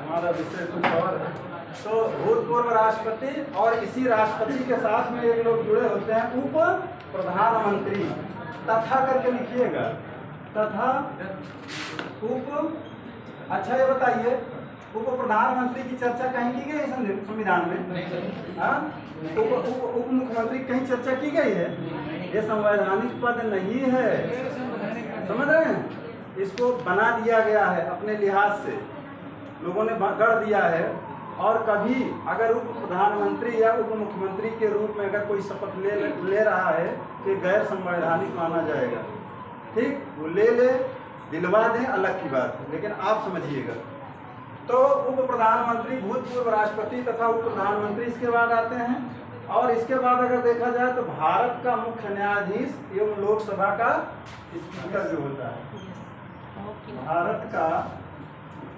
हमारा विषय कुछ और है। तो भूतपूर्व राष्ट्रपति और इसी राष्ट्रपति के साथ में एक लोग जुड़े होते हैं उप प्रधानमंत्री, तथा करके लिखिएगा, तथा उप। अच्छा ये बताइए, उप प्रधानमंत्री की चर्चा कहीं की गई है संविधान में? हाँ, उप मुख्यमंत्री कहीं चर्चा की गई है? ये संवैधानिक पद नहीं है, समझ रहे हैं? इसको बना दिया गया है अपने लिहाज से, लोगों ने गढ़ दिया है। और कभी अगर उप प्रधानमंत्री या उप मुख्यमंत्री के रूप में अगर कोई शपथ ले रहा है तो गैर संवैधानिक माना जाएगा। ठीक, वो ले दिलवा दें अलग की बात है, लेकिन आप समझिएगा। तो उप प्रधानमंत्री, भूतपूर्व राष्ट्रपति तथा उप प्रधानमंत्री इसके बाद आते हैं। और इसके बाद अगर देखा जाए तो भारत का मुख्य न्यायाधीश एवं लोकसभा का स्पीकर जो होता है, भारत का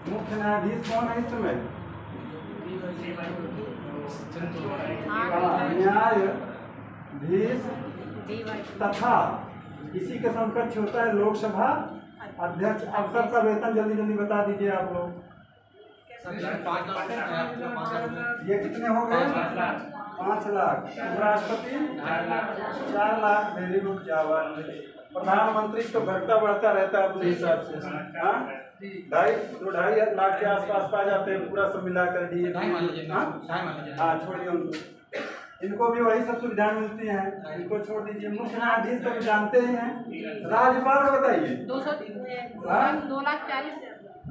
मुख्य न्यायाधीश कौन है इस समय? न्यायाधीश तथा इसी के समकक्ष होता है लोकसभा अध्यक्ष। अफसर का वेतन जल्दी जल्दी बता दीजिए आप लोग। ये कितने हो गए? 5 लाख। उपराष्ट्रपति 4 लाख। वेरी गुड, क्या बात है। प्रधानमंत्री तो घटता बढ़ता रहता है अपने हिसाब से। हाँ, 2.5 लाख के आसपास पा जाते हैं पूरा सब मिलाकर दिए। हाँ, छोड़िए उनको, इनको भी वही सब सुविधाएं मिलती हैं, इनको छोड़ दीजिए। मुख्य न्यायाधीश तो जानते ही हैं। राज्यपाल का बताइए।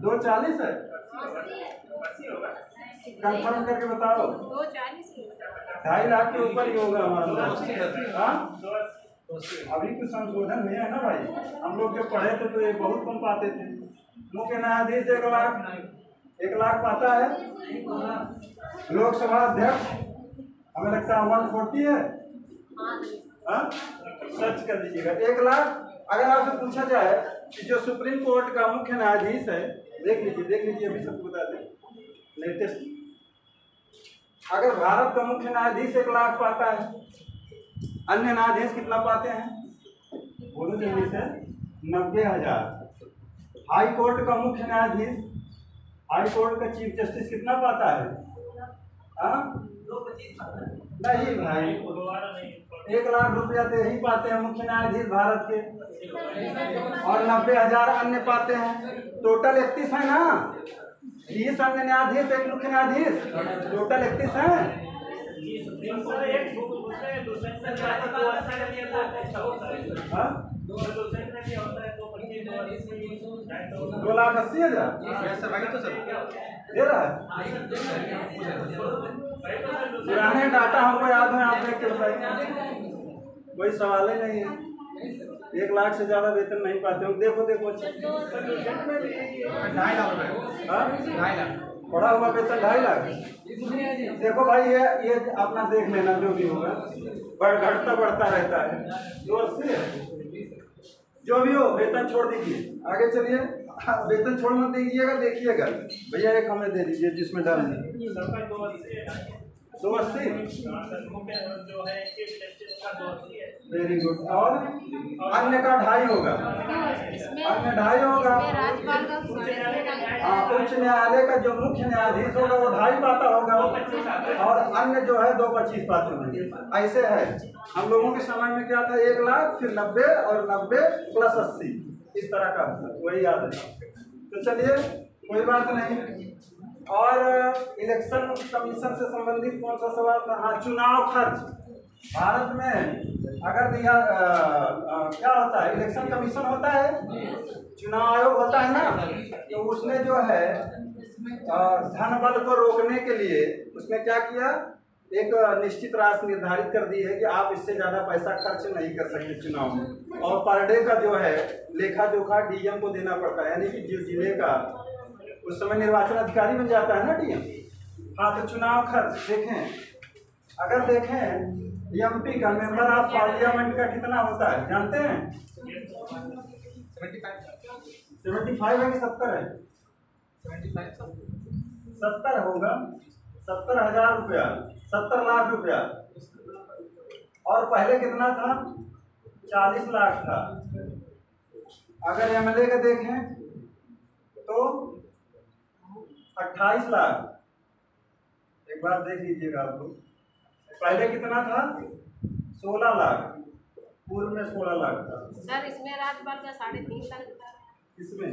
240 है, कंफर्म करके बताओ। 2.5 लाख के ऊपर ही होगा हमारा। हाँ, अभी कुछ संशोधन हुआ है ना भाई, हम लोग जो पढ़े थे तो ये बहुत कम पाते थे। मुख्य न्यायाधीश 1 लाख पाता है। लोकसभा अध्यक्ष हमें लगता है 140 है। हाँ, सर्च कर दीजिएगा। 1 लाख। अगर आपसे पूछा जाए कि जो सुप्रीम कोर्ट का मुख्य न्यायाधीश है, देख लीजिए अभी सबको बता दें लेटेस्ट। अगर भारत का मुख्य न्यायाधीश 1 लाख पाता है, अन्य न्यायाधीश कितना पाते हैं? बोलो जल्दी से। 90,000। हाई कोर्ट का मुख्य न्यायाधीश, हाई कोर्ट का चीफ जस्टिस कितना पाता है? हाँ, 2.25 नहीं भाई, 1 लाख रुपया तो यही पाते हैं मुख्य न्यायाधीश भारत के, और 90,000 अन्य पाते हैं। टोटल 31 है ना, 20 अन्य न्यायाधीश, 1 मुख्य न्यायाधीश, टोटल 31 है। 2,80,000 दे रहा है। पुराने डाटा हमको याद है, आप देख के बताइए, कोई सवाल ही नहीं है। 1 लाख से ज्यादा वेतन नहीं पाते हो। देखो 2.5 लाख पड़ा हुआ वेतन 2.5 लाख। देखो भाई, ये अपना देख लेना, जो भी होगा घटता बढ़ता रहता है। 280 जो भी हो, वेतन छोड़ दीजिए, आगे चलिए। वेतन छोड़ मत दीजिएगा, देखिएगा भैया, एक हमें दे दीजिए जिसमें डाल दीजिए। 280 वेरी गुड। और अन्य का 2.5 होगा, अन्य 2.5 होगा। उच्च न्यायालय का जो मुख्य न्यायाधीश होगा वो 2.5 पाता होगा, और अन्य जो है 2.25 पाते होंगे। ऐसे है। हम लोगों के समय में क्या था? 1 लाख, फिर 90 और 90 प्लस 80, इस तरह का वही याद है। तो चलिए, कोई बात नहीं। और इलेक्शन कमीशन से संबंधित कौन सा सवाल था? हाँ, चुनाव खर्च। भारत में अगर दिया क्या होता है? इलेक्शन कमीशन होता है, चुनाव आयोग होता है ना, तो उसने जो है धन बल को रोकने के लिए उसने क्या किया? एक निश्चित राशि निर्धारित कर दी है कि आप इससे ज्यादा पैसा खर्च नहीं कर सकते चुनाव में। और पर डे का जो है लेखा जोखा डीएम को देना पड़ता है, यानी कि जो जिले का उस समय निर्वाचन अधिकारी बन जाता है ना डीएम। हाँ, तो चुनाव खर्च देखें, अगर देखें एमपी का मेंबर ऑफ पार्लियामेंट का कितना होता है जानते हैं? 75 है कि 70 है? 70 होगा। 70,000 रुपया, 70 लाख रुपया। और पहले कितना था? 40 लाख था। अगर एमएलए का देखें तो 28 लाख। एक बार देख लीजिएगा आप लोग, पहले कितना था? 16 लाख, पूर्व में 16 लाख था सर। इसमें रात भर का 3.5 लाख बता रहे हैं। इसमें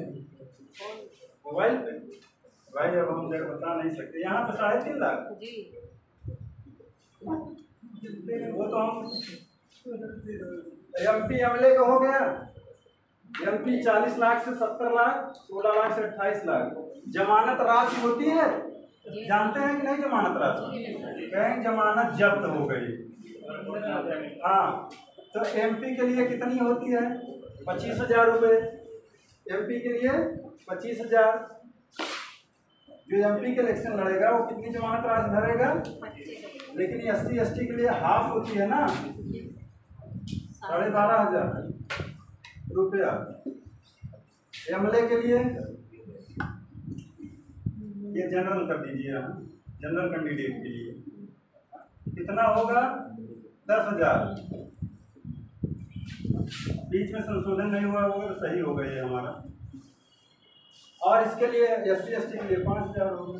मोबाइल पे भाई, अब हम बता नहीं सकते। यहाँ पे 3.5 लाख जी, वो तो हम MP MLA का हो गया। MP 40 लाख से 70 लाख, 16 लाख से 28 लाख। जमानत राशि होती है, जानते हैं कि नहीं? जमानत राशि, बैंक जमानत जब्त हो गई। हाँ, तो MP के लिए कितनी होती है? 25,000 रुपये। MP के लिए 25,000। जो MP के इलेक्शन लड़ेगा वो कितनी जमानत राशि भरेगा? लेकिन SC ST के लिए हाफ होती है ना, 12,500 रुपया। MLA के लिए ये जनरल कर दीजिए, जनरल कैंडिडेट के लिए कितना होगा? 10,000। बीच में संशोधन नहीं हुआ होगा तो सही होगा ये हमारा। और इसके लिए SC ST के लिए 5,000 होगा।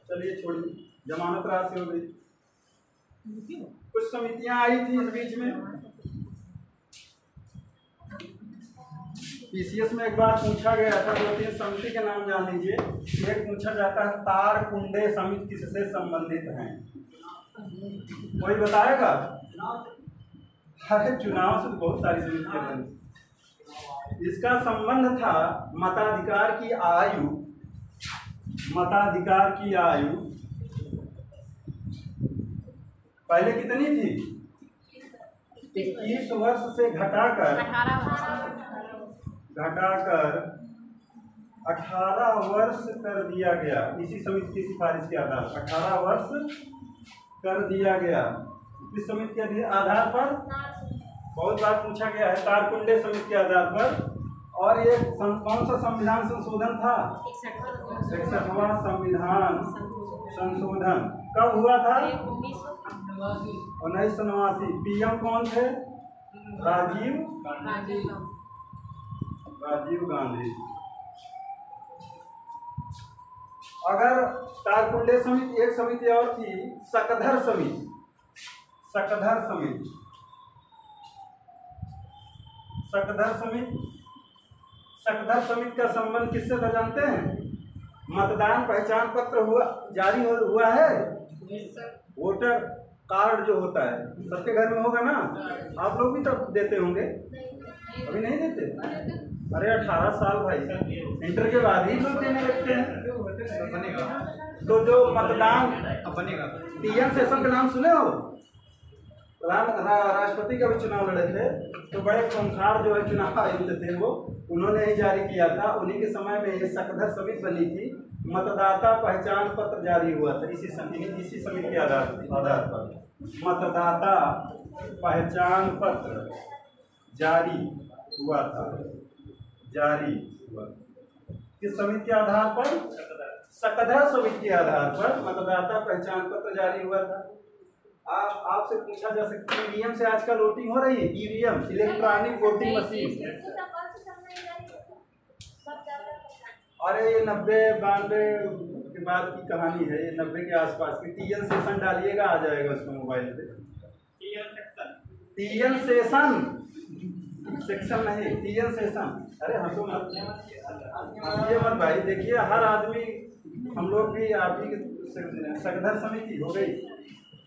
चलिए छोड़िए, जमानत राशि हो गई। कुछ समितियां आई थी इस बीच में। PCS में एक बार पूछा गया था, 2-3 समिति के नाम जान लीजिए। एक पूछा जाता है तारकुंडे समिति किससे संबंधित हैं? कोई बताएगा? अरे चुनाव से तो बहुत सारी समितियां बनी। इसका संबंध था मताधिकार की आयु। मताधिकार की आयु पहले कितनी थी? 21 वर्ष से घटाकर 18 वर्ष कर दिया गया। इसी समिति की सिफारिश के आधार पर 18 वर्ष कर दिया गया। इस समिति के आधार पर बहुत बार पूछा गया है, तारकुंडे समिति के आधार पर। और ये कौन सा संविधान संशोधन था? 61वां संविधान संशोधन कब हुआ था? 1989। PM कौन थे? राजीव गांधी। अगर तारकुंडे समिति, एक समिति और थी सकधर समिति। सकधर समिति, सकधर समिति, सकधर समिति का संबंध किससे था जानते हैं? मतदान पहचान पत्र जारी हुआ है। वोटर कार्ड जो होता है सबके घर में होगा ना, आप लोग भी तब देते होंगे, अभी नहीं देते? अरे 18 साल भाई, इंटर के बाद ही लोग देने लगते हैं। तो जो मतदान TN सेशन का नाम सुने हो? राष्ट्रपति का भी चुनाव लड़े थे, तो बड़े खूंखार जो है चुनाव आयुक्त थे वो, उन्होंने ही जारी किया था। उन्हीं के समय में ये सकधर समिति बनी थी। मतदाता पहचान पत्र जारी हुआ था इसी समिति के आधार पर। मतदाता पहचान पत्र जारी हुआ था। किस समिति के आधार पर? सकधर समिति के आधार पर मतदाता पहचान पत्र जारी हुआ था। आपसे पूछा जा सकता है EVM से आजकल वोटिंग हो रही है? EVM, electronic voting machine. अरे ये 90-92 के बाद की कहानी है, ये 90 के आसपास की। TN सेशन डालिएगा, आ जाएगा उसको मोबाइल पे। TN सेशन, सेक्शन नहीं, TN सेशन। अरे हंसो मत, ये मत भाई। देखिए हर आदमी, हम लोग भी, आप ही सकधर समिति हो गई।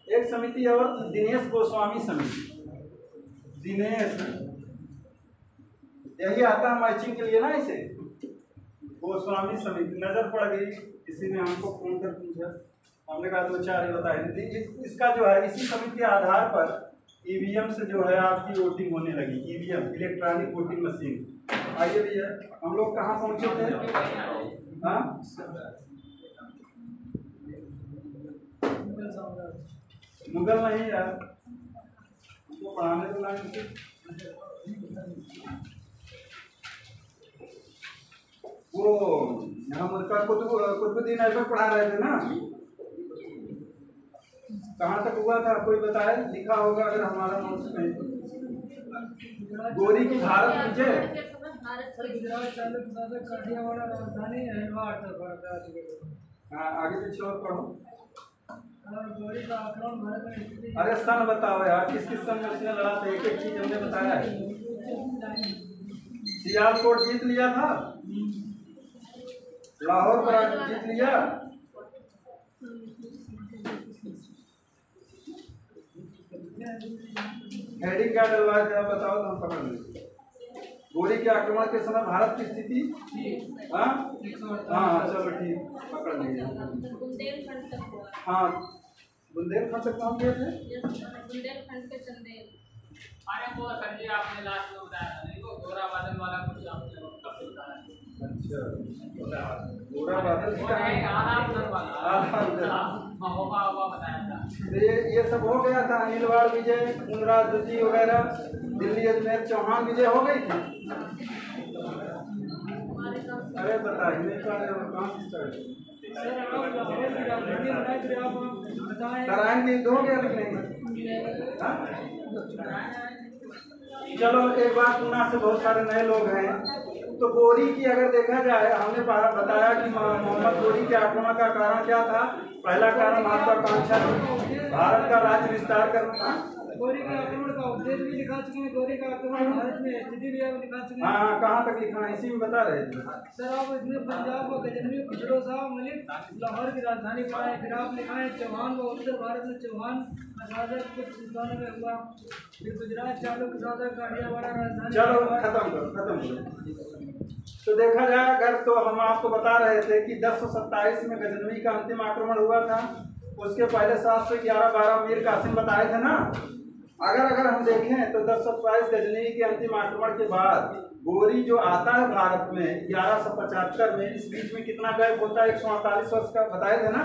एक समिति और दिनेश गोस्वामी समिति। दिनेश, यही आता है मैचिंग के लिए ना, इसे गोस्वामी समिति। नजर पड़ गई, किसी ने हमको फोन कर पूछा, हमने कहा 2-4 ही बताए। इसका जो है इसी समिति के आधार पर EVM से जो है आपकी वोटिंग होने लगी। EVM, electronic voting machine. आइए भैया, हम लोग कहाँ पहुँचे थे? हाँ, मुगल नहीं यार, हमको पढ़ाने को लाइन से। वो हम उसका कुतुबुद्दीन ऐबक पढ़ा रहे थे ना, कहाँ तक हुआ था? कोई बताए? लिखा होगा अगर हमारा नोट्स में। गोरी की भारत विजय। गुजरात चालक शासक काठियावाड़ राजधानी अहलवाड़ तक बढ़ता है। हाँ आगे पीछे और पढ़ो। और गोरी का आक्रमण भारत में स्थिति। अरे सन बताओ यार, किस किस सन में उसने लड़ा था? एक एक चीज हमने बताया है। सियालकोट जीत लिया था, लाहौर पर जीत लिया, हेडिंग क्या डलवाया था बताओ तो हम पकड़ लेंगे। गोरी के आक्रमण के समय भारत की स्थिति, हाँ हाँ चलो ठीक, पकड़ लिया। बुंदेलखंड तक हुआ। हाँ बुंदेलखंड तक पहुँच गए थे। बुंदेलखंड के चंदेल। अरे वो सर जी आपने लास्ट में बताया था नहीं, वो गोरा बादल वाला कुछ आपने कब बताया? अच्छा गोरा बादल वो है आला उधर वाला, वो बताया था। तो ये सब हो गया था। अनिलवाड़ विजय, मुनराज दुजी वगैरह, दिल्ली अजमेर चौहान विजय हो गई थी। अरे बताइए नहीं कहाँ से स्टार्ट? नारायण के युद्ध हो गया कि नहीं? हाँ? चलो एक बार पूना से बहुत सारे नए लोग हैं। तो गोरी की अगर देखा जाए, हमने बताया कि मोहम्मद गोरी के आक्रमण का कारण क्या था। पहला कारण महत्वाकांक्षा थी, भारत का राज्य विस्तार करना। गोरी का आक्रमण का उद्देश्य भी लिखा चुके हैं, गोरी का आक्रमण भारत में स्थिति भी आप लिखा चुके हैं। हाँ कहाँ तक लिखा है? इसी में बता रहे थे सर आप इसमें पंजाब व गजनवी खुसरो शाह मलिक लाहौर की राजधानी बनाए। फिर आप लिखा है चौहान व उत्तर भारत में चौहान शासक कुछ स्थानों में हुआ। फिर गुजरात चालुक्य शासक काठियावाड़ राजधानी। चलो खत्म करो। तो देखा जाए अगर, तो हम आपको बता रहे थे कि 1027 में गजनवी का अंतिम आक्रमण हुआ था। उसके पहले 711-12 मीर कासिम बताए थे ना। अगर हम देखें तो 1027 गजनवी के अंतिम आक्रमण के बाद गोरी जो आता है भारत में 1175 में, इस बीच में कितना गैप होता है? 148 वर्ष का बताए थे ना।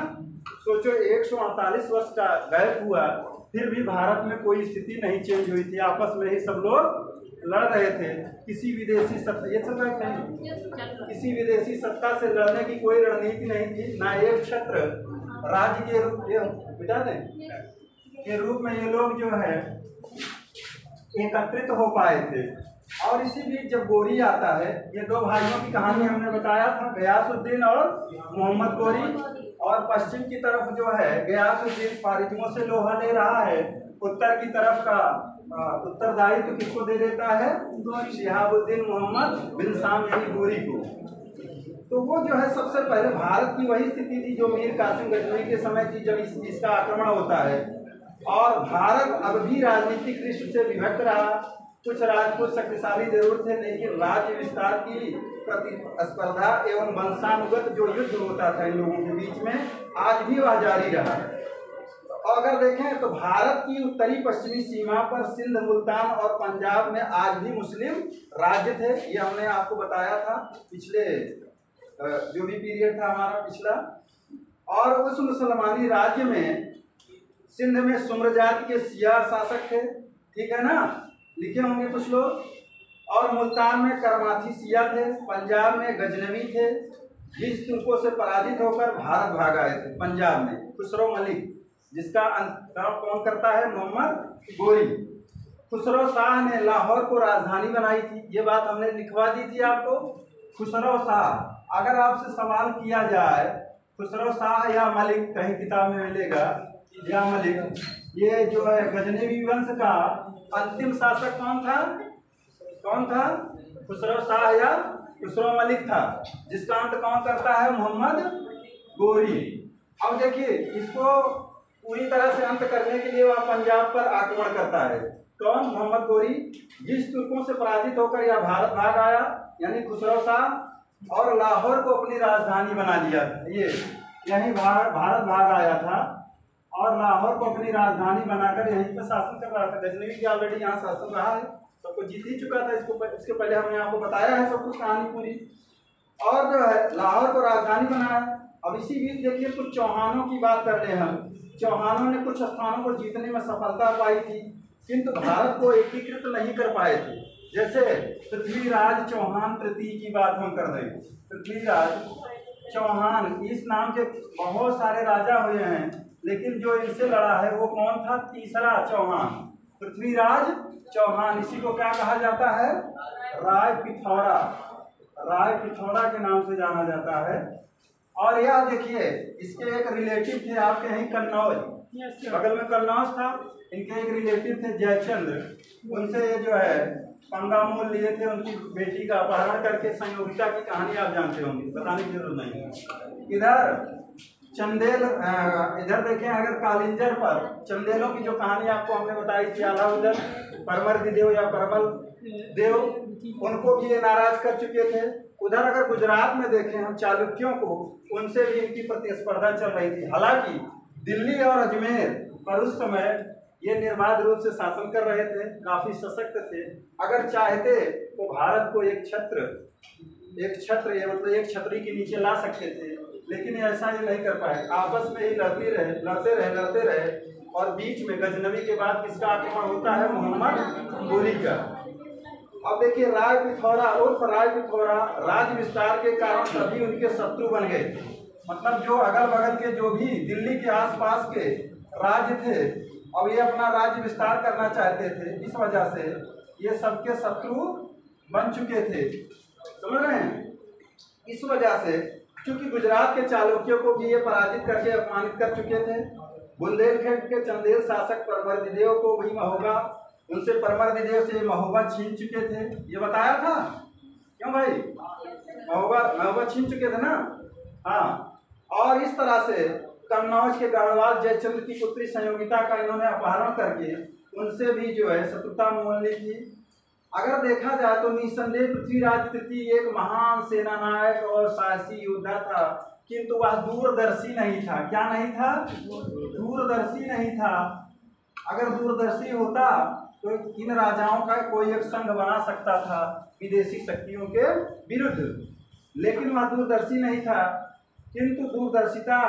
सोचो 148 वर्ष का गैप हुआ, फिर भी भारत में कोई स्थिति नहीं चेंज हुई थी। आपस में ही सब लोग लड़ रहे थे। किसी विदेशी सत्ता, ये चल रहा है नहीं, किसी विदेशी सत्ता से लड़ने की कोई रणनीति नहीं थी। ना एक क्षेत्र राज्य के रूप बिता दें के रूप में ये लोग जो है एकत्रित हो पाए थे। और इसी बीच जब गोरी आता है, ये दो भाइयों की कहानी हमने बताया था, गयासुद्दीन और मोहम्मद गोरी। और पश्चिम की तरफ जो है गयासुद्दीन फारिजमों से लोहा ले रहा है, उत्तर की तरफ का उत्तरदायित्व किसको दे देता है? शिहाबुद्दीन मोहम्मद बिन साम यानी गोरी को। तो वो जो है सबसे पहले भारत की वही स्थिति थी जो मीर कासिम गजनवी के समय थी, जब इसका आक्रमण होता है। और भारत अब भी राजनीतिक दृष्टि से विभक्त रहा। कुछ राजपूत शक्तिशाली जरूर थे, लेकिन राज्य विस्तार की प्रतिस्पर्धा एवं वंशानुगत जो युद्ध होता था इन लोगों के बीच में, आज भी वह जारी रहा। अगर देखें तो भारत की उत्तरी पश्चिमी सीमा पर सिंध, मुल्तान और पंजाब में आज भी मुस्लिम राज्य थे। ये हमने आपको बताया था पिछले जो भी पीरियड था हमारा पिछला। और उस मुसलमानी राज्य में सिंध में सुम्र जाति के सियार शासक थे, ठीक है ना, लिखे होंगे कुछ लोग। और मुल्तान में करमाथी सिया थे, पंजाब में गजनवी थे, जिस तुर्कों से पराजित होकर भारत भाग आए थे। पंजाब में खुसरो मलिक, जिसका काम कौन करता है? मोहम्मद गोरी। खुसरो शाह ने लाहौर को राजधानी बनाई थी, ये बात हमने लिखवा दी थी आपको। खुसरो शाह, अगर आपसे सवाल किया जाए खुसरो शाह या मलिक, कहीं किताब में मिलेगा या मलिक, ये जो है गजनवी वंश का अंतिम शासक कौन था? कौन था? खुसरो शाह या खुसरो मलिक था, जिसका अंत कौन करता है? मोहम्मद गोरी। अब देखिए, इसको पूरी तरह से अंत करने के लिए वह पंजाब पर आक्रमण करता है। कौन? मोहम्मद गोरी। जिस तुर्कों से पराजित होकर यह भारत भाग आया, यानी खुसरो शाह, और लाहौर को अपनी राजधानी बना लिया। ये यही भारत भाग आया था और लाहौर को अपनी राजधानी बनाकर यहीं पर शासन कर रहा था। गजनवी की ऑलरेडी यहाँ शासन रहा है, सबको जीत ही चुका था। इसके पहले हमने आपको बताया है सब कुछ कहानी पूरी। और जो है लाहौर को राजधानी बनाया। अब इसी बीच देखिए कुछ चौहानों की बात कर ले हम। चौहानों ने कुछ स्थानों को जीतने में सफलता पाई थी, किंतु भारत को एकीकृत नहीं कर पाए थे। जैसे पृथ्वीराज चौहान तृतीय की बात हम कर रहे हैं। पृथ्वीराज चौहान, इस नाम के बहुत सारे राजा हुए हैं, लेकिन जो इनसे लड़ा है वो कौन था? तीसरा चौहान। पृथ्वीराज चौहान, इसी को क्या कहा जाता है? राय पिथौरा, राय पिथौरा के नाम से जाना जाता है। और यह देखिए, इसके एक रिलेटिव थे आपके यहीं कन्नौज, बगल में कन्नौज था, इनके एक रिलेटिव थे जयचंद्र, उनसे ये जो है पंगा मोल लिए थे, उनकी बेटी का अपहरण करके। संयोगिता की कहानी आप जानते होंगे, बताने की जरूरत नहीं। इधर चंदेल, इधर देखें अगर कालिंजर पर चंदेलों की जो कहानी आपको हमने बताई थी, आधा उधर परमर्दी देव या परमल देव, उनको भी ये नाराज कर चुके थे। उधर अगर गुजरात में देखें हम चालुक्यों को, उनसे भी इनकी प्रतिस्पर्धा चल रही थी। हालांकि दिल्ली और अजमेर पर उस समय ये निर्बाध रूप से शासन कर रहे थे, काफी सशक्त थे। अगर चाहते तो भारत को एक छत्र ये मतलब एक छतरी के नीचे ला सकते थे, लेकिन ऐसा ये नहीं कर पाए। आपस में ही लड़ते रहे और बीच में गजनवी के बाद किसका आक्रमण होता है? मोहम्मद गोरी का। अब देखिए, राय पिथौरा उर्फ राय पिथौरा राज विस्तार के कारण सभी उनके शत्रु बन गए। मतलब जो अगल बगल के जो भी दिल्ली के आसपास के राज्य थे, अब ये अपना राज्य विस्तार करना चाहते थे। इस वजह से ये सबके शत्रु बन चुके थे, समझ रहे हैं? इस वजह से क्योंकि गुजरात के चालुक्यों को भी ये पराजित करके अपमानित कर चुके थे। बुंदेलखंड के चंदेल शासक परमर्दिदेव को भी महोबा, उनसे परमर्दिदेव से महोबा छीन चुके थे, ये बताया था। क्यों भाई? महोबा छीन चुके थे ना। हाँ, और इस तरह से कन्नौज के गढ़वाल जयचंद्र की पुत्री संयोगिता का इन्होंने अपहरण करके उनसे भी जो है शत्रुता मोल ली थी। अगर देखा जाए तो निसंदेह पृथ्वीराज तृतीय एक महान सेनानायक और साहसी योद्धा था, किंतु वह दूरदर्शी नहीं था। क्या नहीं था? दूरदर्शी नहीं था। अगर दूरदर्शी होता तो इन राजाओं का कोई एक संघ बना सकता था विदेशी शक्तियों के विरुद्ध, लेकिन वह दूरदर्शी नहीं था। किंतु दूरदर्शिता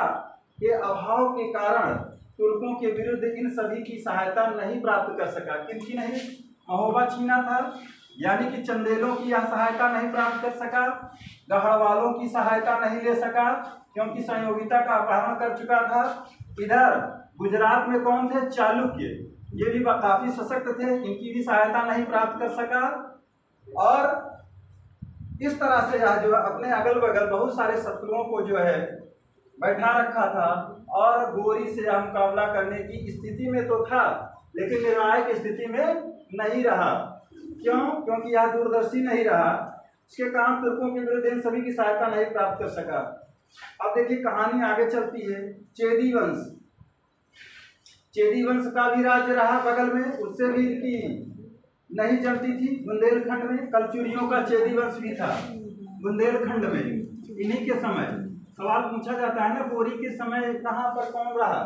के अभाव के कारण तुर्कों के विरुद्ध इन सभी की सहायता नहीं प्राप्त कर सका। किनकी नहीं? महोबा छीना था, यानी कि चंदेलों की यह सहायता नहीं प्राप्त कर सका, गढ़वालों की सहायता नहीं ले सका क्योंकि संयोगिता का अपहरण कर चुका था। इधर गुजरात में कौन थे? चालुक्य, ये भी काफी सशक्त थे, इनकी भी सहायता नहीं प्राप्त कर सका। और इस तरह से यह जो अपने अगल बगल बहुत सारे शत्रुओं को जो है बैठा रखा था और गोरी से यह मुकाबला करने की स्थिति में तो था, लेकिन निर्णायक स्थिति में नहीं रहा। क्यों? क्योंकि यह दूरदर्शी नहीं रहा। इसके कारण तुर्कों के विरुद्ध इन सभी की सहायता नहीं प्राप्त कर सका। अब देखिए, कहानी आगे चलती है। चेदी वंश, चेदी वंश का भी राज्य रहा बगल में, उससे भी इनकी नहीं चलती थी। बुंदेलखंड में कलचुरियों का चेदी वंश भी था बुंदेलखंड में। इन्हीं के समय सवाल पूछा जाता है ना, गोरी के समय कहाँ पर कौन रहा?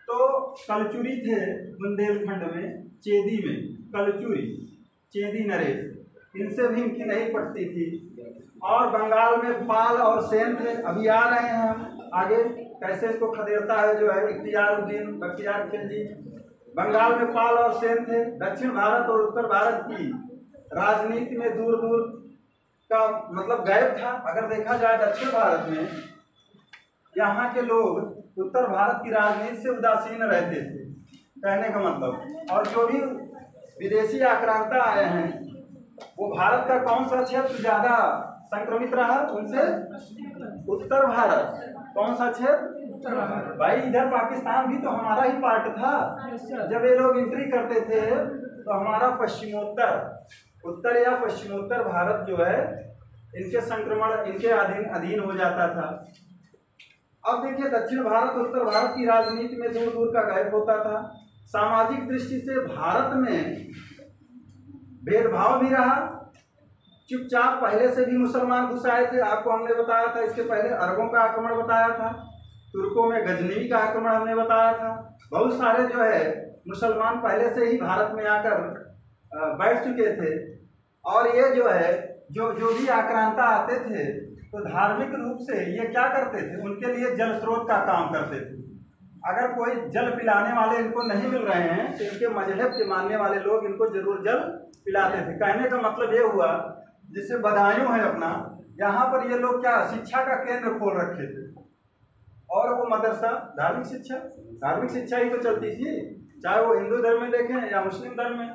तो कलचुरी थे बुंदेलखंड में, चेदी में कलचुरी, चेदी नरेश, इनसे भी इनकी नहीं पटती थी। और बंगाल में पाल और सेन थे। अभी आ रहे हैं हम आगे, कैसे इसको खदेड़ता है जो है इख्तियारुद्दीन बख्तियार खिलजी। बंगाल में पाल और सेन थे। दक्षिण भारत और उत्तर भारत की राजनीति में दूर दूर का मतलब गायब था। अगर देखा जाए दक्षिण भारत में यहाँ के लोग उत्तर भारत की राजनीति से उदासीन रहते थे, कहने का मतलब। और जो भी विदेशी आक्रांता आए हैं, वो भारत का कौन सा क्षेत्र ज्यादा संक्रमित रहा? उनसे उत्तर भारत। कौन सा क्षेत्र? उत्तर भारत। भाई, इधर पाकिस्तान भी तो हमारा ही पार्ट था। जब ये लोग एंट्री करते थे तो हमारा पश्चिमोत्तर, उत्तर या पश्चिमोत्तर भारत जो है इनके संक्रमण, इनके अधीन हो जाता था। अब देखिए, दक्षिण भारत उत्तर भारत की राजनीति में दूर दूर का गायब होता था। सामाजिक दृष्टि से भारत में भेदभाव भी रहा। चुपचाप पहले से भी मुसलमान घुस आए थे, आपको हमने बताया था। इसके पहले अरबों का आक्रमण बताया था, तुर्कों में गजनवी का आक्रमण हमने बताया था। बहुत सारे जो है मुसलमान पहले से ही भारत में आकर बैठ चुके थे। और ये जो है जो भी आक्रांता आते थे तो धार्मिक रूप से ये क्या करते थे? उनके लिए जल स्रोत का काम करते थे। अगर कोई जल पिलाने वाले इनको नहीं मिल रहे हैं तो इनके मजहब के मानने वाले लोग इनको जरूर जल पिलाते थे। कहने का मतलब ये हुआ, जिसे बदायूं है अपना, यहाँ पर ये लोग क्या शिक्षा का केंद्र खोल रखे थे। और वो मदरसा धार्मिक शिक्षा ही तो चलती थी। चाहे वो हिंदू धर्म में देखें या मुस्लिम धर्म में।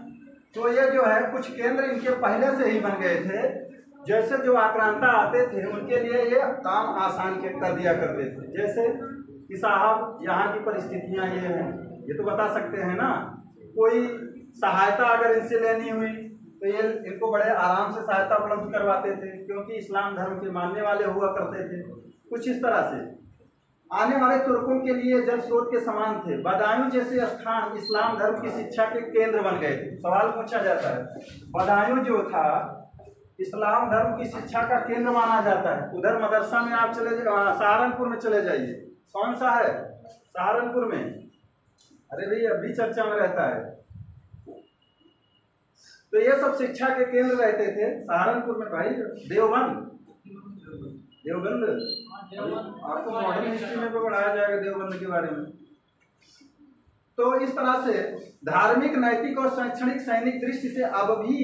तो ये जो है कुछ केंद्र इनके पहले से ही बन गए थे, जैसे जो आक्रांता आते थे उनके लिए ये काम आसान कर दिया करते थे। जैसे कि साहब यहाँ की परिस्थितियाँ ये हैं, ये तो बता सकते हैं ना, कोई सहायता अगर इनसे लेनी हुई तो ये इनको बड़े आराम से सहायता उपलब्ध करवाते थे, क्योंकि इस्लाम धर्म के मानने वाले हुआ करते थे। कुछ इस तरह से आने वाले तुर्कों के लिए जल स्रोत के समान थे। बदायूं जैसे स्थान इस्लाम धर्म की शिक्षा के केंद्र बन गए थे। सवाल पूछा जाता है, बदायूं जो था इस्लाम धर्म की शिक्षा का केंद्र माना जाता है। उधर मदरसा में आप चले जाइए, सहारनपुर में चले जाइए, कौन सा है सहारनपुर में, अरे भाई अभी चर्चा में रहता है। तो ये सब शिक्षा के केंद्र रहते थे सहारनपुर में। भाई देवबंद आपको मॉडर्न हिस्ट्री में भी पढ़ाया जाएगा देवबंद के बारे में। तो इस तरह से धार्मिक, नैतिक और शैक्षणिक सैनिक दृष्टि से अब भी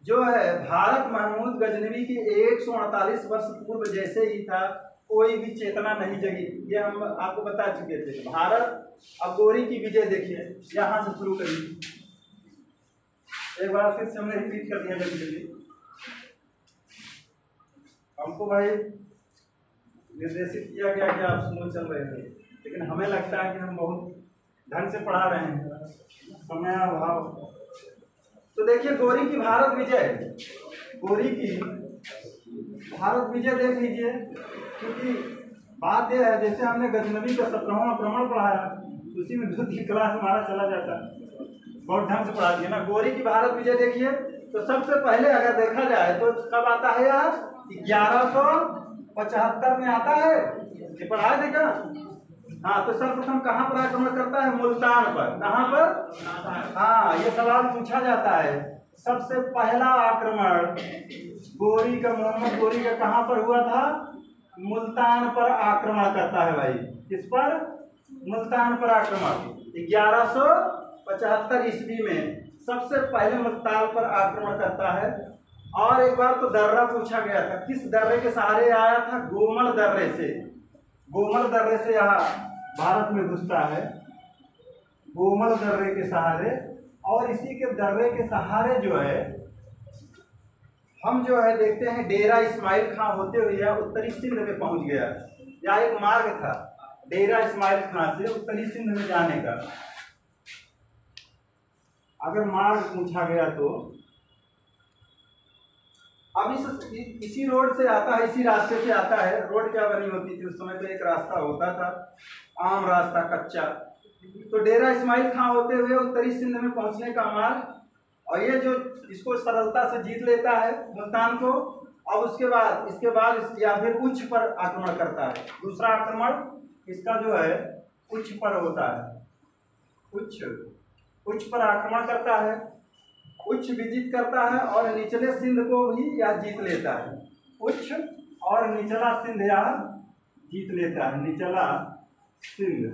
जो है भारत महमूद गजनवी के 148 वर्ष पूर्व जैसे ही था, कोई भी चेतना नहीं जगी। ये हम आपको बता चुके थे। भारत अब गोरी की विजय देखिए, यहाँ से शुरू करिए, एक बार फिर से हमने रिपीट कर दिया जल्दी। हमको भाई निर्देशित किया गया कि आप स्लो चल रहे थे, लेकिन हमें लगता है कि हम बहुत ढंग से पढ़ा रहे हैं, समय अभाव। तो देखिए गोरी की भारत विजय, गोरी की भारत विजय देख लीजिए, क्योंकि बात यह है जैसे हमने गजनवी का 17वां आक्रमण पढ़ाया, उसी में 2-3 क्लास हमारा चला जाता है, बहुत ढंग से पढ़ा दिया ना। गोरी की भारत विजय देखिए, तो सबसे पहले अगर देखा जाए तो कब आता है यार, 1175 में आता है, ये पढ़ाया थे क्या? हाँ, तो सर्वप्रथम कहाँ पर आक्रमण करता है? मुल्तान पर। कहाँ पर? हाँ, ये सवाल पूछा जाता है। सबसे पहला आक्रमण गोरी का, मोहम्मद गोरी का कहाँ पर हुआ था? मुल्तान पर आक्रमण करता है भाई। किस पर? मुल्तान पर आक्रमण 1175 ईस्वी में सबसे पहले मुल्तान पर आक्रमण करता है। और एक बार तो दर्रा पूछा गया था, किस दर्रे के सहारे आया था? गोमल दर्रे से। गोमल दर्रे से यहाँ भारत में घुसता है, गोमल दर्रे के सहारे। और इसी के दर्रे के सहारे जो है हम जो है देखते हैं डेरा इस्माइल खां होते हुए या उत्तरी सिंध में पहुंच गया। यह एक मार्ग था डेरा इस्माइल खां से उत्तरी सिंध में जाने का। अगर मार्ग पूछा गया तो अब इसी रोड से आता है, इसी रास्ते से आता है। रोड क्या बनी होती थी उस समय? तो एक रास्ता होता था, आम रास्ता, कच्चा। तो डेरा इस्माइल खां होते हुए उत्तरी सिंध में पहुंचने का मार्ग, और ये जो इसको सरलता से जीत लेता है मुल्तान को। अब उसके बाद इसके बाद या फिर उच्च पर आक्रमण करता है। दूसरा आक्रमण इसका जो है उच्च पर होता है, उच्च पर आक्रमण करता है, उच्च विजित करता है और निचले सिंध को भी या जीत लेता है। उच्च और निचला सिंध या जीत लेता है, निचला सिंध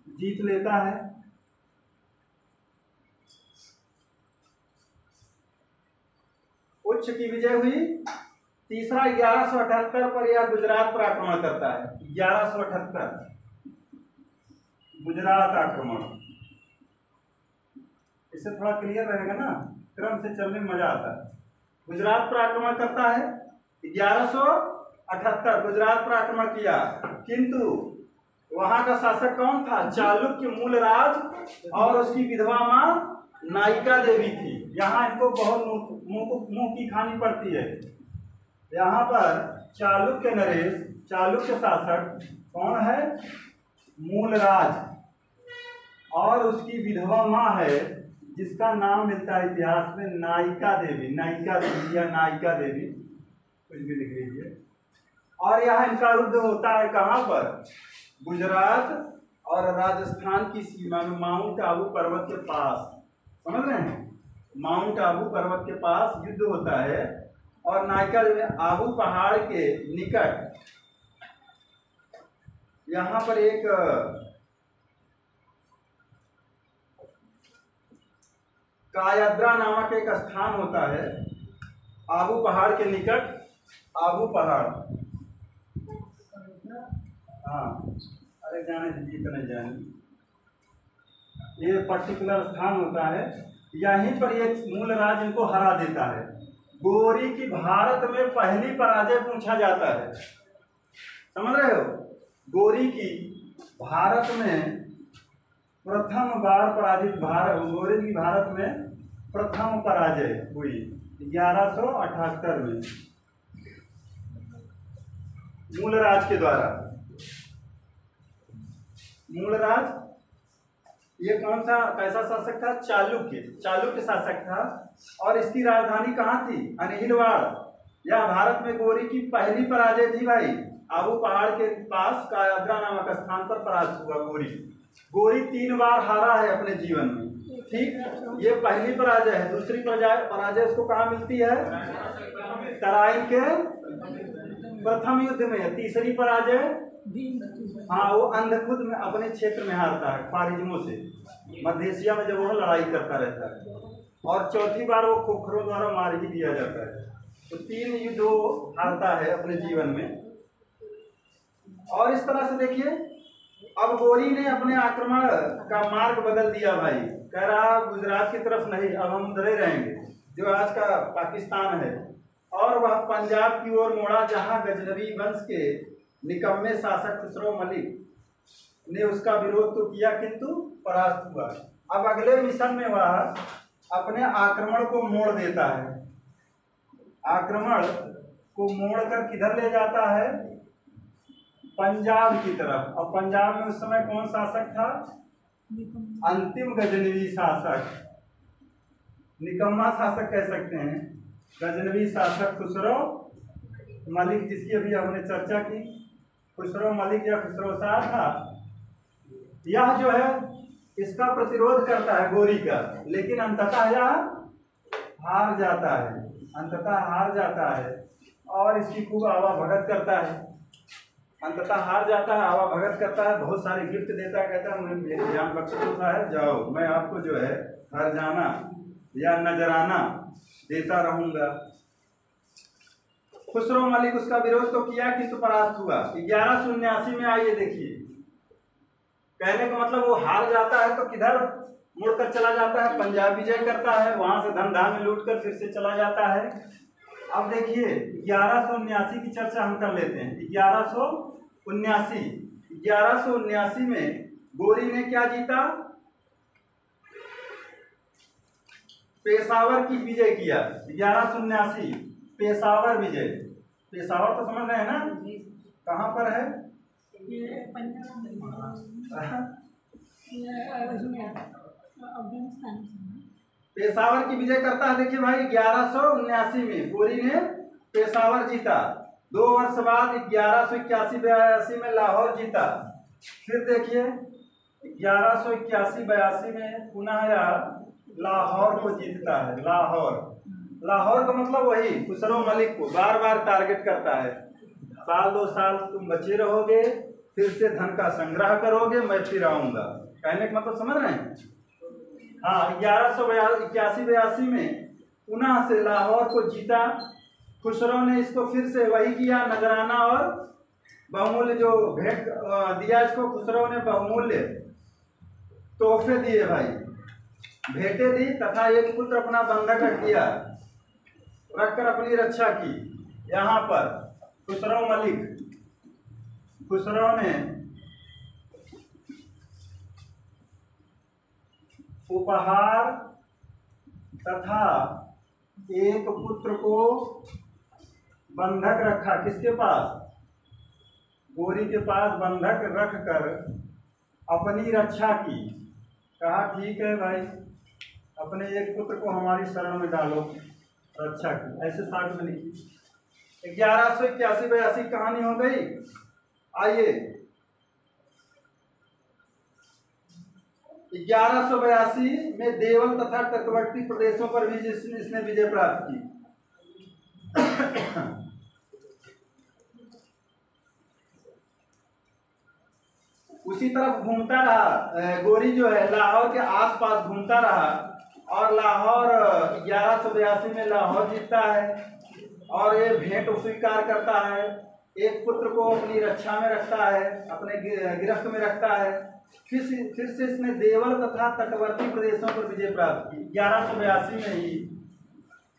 जीत लेता है। उच्च की विजय हुई। तीसरा 1178 पर यह गुजरात पर आक्रमण करता है। 1178 गुजरात आक्रमण, इससे थोड़ा क्लियर रहेगा ना, क्रम से चलने में मजा आता है। गुजरात पर आक्रमण करता है 1178, गुजरात पर आक्रमण किया, किंतु वहां का शासक कौन था? चालुक्य मूलराज, और उसकी विधवा मां नायिका देवी थी। यहाँ इनको बहुत मुंह की खानी पड़ती है। यहाँ पर चालुक्य नरेश, चालुक्य शासक कौन है? मूलराज, और उसकी विधवा मां है जिसका नाम मिलता है इतिहास में नायिका देवी, नायिका देवी या नायिका देवी, कुछ भी लिख लीजिए। और यहाँ इनका युद्ध होता है कहाँ पर? गुजरात और राजस्थान की सीमा में, माउंट आबू पर्वत के पास। समझ रहे हैं? माउंट आबू पर्वत के पास युद्ध होता है, और नायिका देवी आबू पहाड़ के निकट यहाँ पर एक कायद्रा नामक एक स्थान होता है, आबू पहाड़ के निकट। आबू पहाड़, हाँ, अरे जाने दीजिए तो नहीं जाने। ये पर्टिकुलर स्थान होता है, यहीं पर ये मूलराज इनको हरा देता है। गोरी की भारत में पहली पराजय पूछा जाता है, समझ रहे हो? गोरी की भारत में प्रथम बार पराजित, गोरी की भारत में प्रथम पराजय हुई 1178 में मूलराज के द्वारा। मूलराज ये कौन सा कैसा शासक था? चालुक्य शासक था। और इसकी राजधानी कहाँ थी? अनहिलवाड़। यह भारत में गोरी की पहली पराजय थी भाई। आबू पहाड़ के पास कायाग्रा नामक स्थान पर पराजित हुआ गोरी। गोरी 3 बार हारा है अपने जीवन में, ठीक। ये पहली पराजय है। दूसरी पराजय उसको कहाँ मिलती है? तराइन के प्रथम युद्ध में। तीसरी पराजय हाँ वो अंधकुद में अपने क्षेत्र में हारता है ख्वारिज्मों से, मध्य एशिया में जब वो लड़ाई करता रहता है। और चौथी बार वो खोखरों द्वारा मार ही दिया जाता है। तो 3 युद्ध वो हारता है अपने जीवन में। और इस तरह से देखिए, अब गोरी ने अपने आक्रमण का मार्ग बदल दिया भाई। कह रहा गुजरात की तरफ नहीं, अब हम उधर ही रहेंगे जो आज का पाकिस्तान है। और वह पंजाब की ओर मोड़ा, जहां गजनवी वंश के निकम्मे शासक खुसरो मलिक ने उसका विरोध तो किया किंतु परास्त हुआ। अब अगले मिशन में वह अपने आक्रमण को मोड़ देता है। आक्रमण को मोड़कर किधर ले जाता है? पंजाब की तरफ। और पंजाब में उस समय कौन शासक था? अंतिम गजनवी शासक, निकम्मा शासक कह सकते हैं, गजनवी शासक खुसरो मलिक, जिसकी अभी हमने चर्चा की। खुसरो मलिक या खुसरो शाह था। यह जो है इसका प्रतिरोध करता है गोरी का, लेकिन अंततः यह हार जाता है। अंततः हार जाता है और इसकी खूब आवा भगत करता है। अंततः हार जाता है, आवा भगत करता है, बहुत सारे गिफ्ट देता है। कहता है मुझे ज्ञान बख्शा है, जाओ मैं आपको जो है हर जाना या नजराना देता रहूंगा। खुसरो मलिक उसका विरोध तो किया किंतु परास्त हुआ। 1179 में आइए देखिए, कहने का मतलब वो हार जाता है तो किधर मुड़कर चला जाता है? पंजाब विजय करता है, वहां से धन धान में लूट कर फिर से चला जाता है। अब देखिए 1179 की चर्चा हम कर लेते हैं। 1179 में गोरी ने क्या जीता? पेशावर की विजय किया। 1179 पेशावर विजय। पेशावर तो समझ रहे हैं ना, कहाँ पर है? पेशावर की विजय करता है। देखिए भाई 1179 में गोरी ने पेशावर जीता। 2 वर्ष बाद 1181-82 में लाहौर जीता। फिर देखिए 1181-82 में पुनः लाहौर को जीतता है। लाहौर का मतलब वही खुसरो मलिक को बार बार टारगेट करता है। साल 2 साल तुम बचे रहोगे, फिर से धन का संग्रह करोगे, मैं फिर आऊंगा। कहने का मतलब समझ रहे हैं? हाँ 1181-82 में पुनः से लाहौर को जीता। खुसरो ने इसको फिर से वही किया, नजराना और बहुमूल्य जो भेंट दिया इसको। खुसरो ने बहुमूल्य तोहफे दिए भाई, भेंटें दी तथा एक पुत्र अपना बंधक रख दिया, रखकर अपनी रक्षा की। यहाँ पर खुसरो ने उपहार तथा एक पुत्र को बंधक रखा। किसके पास? गोरी के पास बंधक रखकर अपनी रक्षा की। कहा ठीक है भाई, अपने एक पुत्र को हमारी शरण में डालो, रक्षा की। ऐसे साठ में लिखी। 1181-82 कहानी हो गई। आइए 1182 में देवल तथा तटवर्ती प्रदेशों पर भी इसने विजय प्राप्त की। उसी तरफ घूमता रहा गोरी, जो है लाहौर के आसपास घूमता रहा और लाहौर 1182 में लाहौर जीतता है और ये भेंट स्वीकार करता है। एक पुत्र को अपनी रक्षा में रखता है, अपने गिरफ्त में रखता है फिर से इसने देवल तथा तटवर्ती प्रदेशों पर विजय प्राप्त की। 1182 में ही,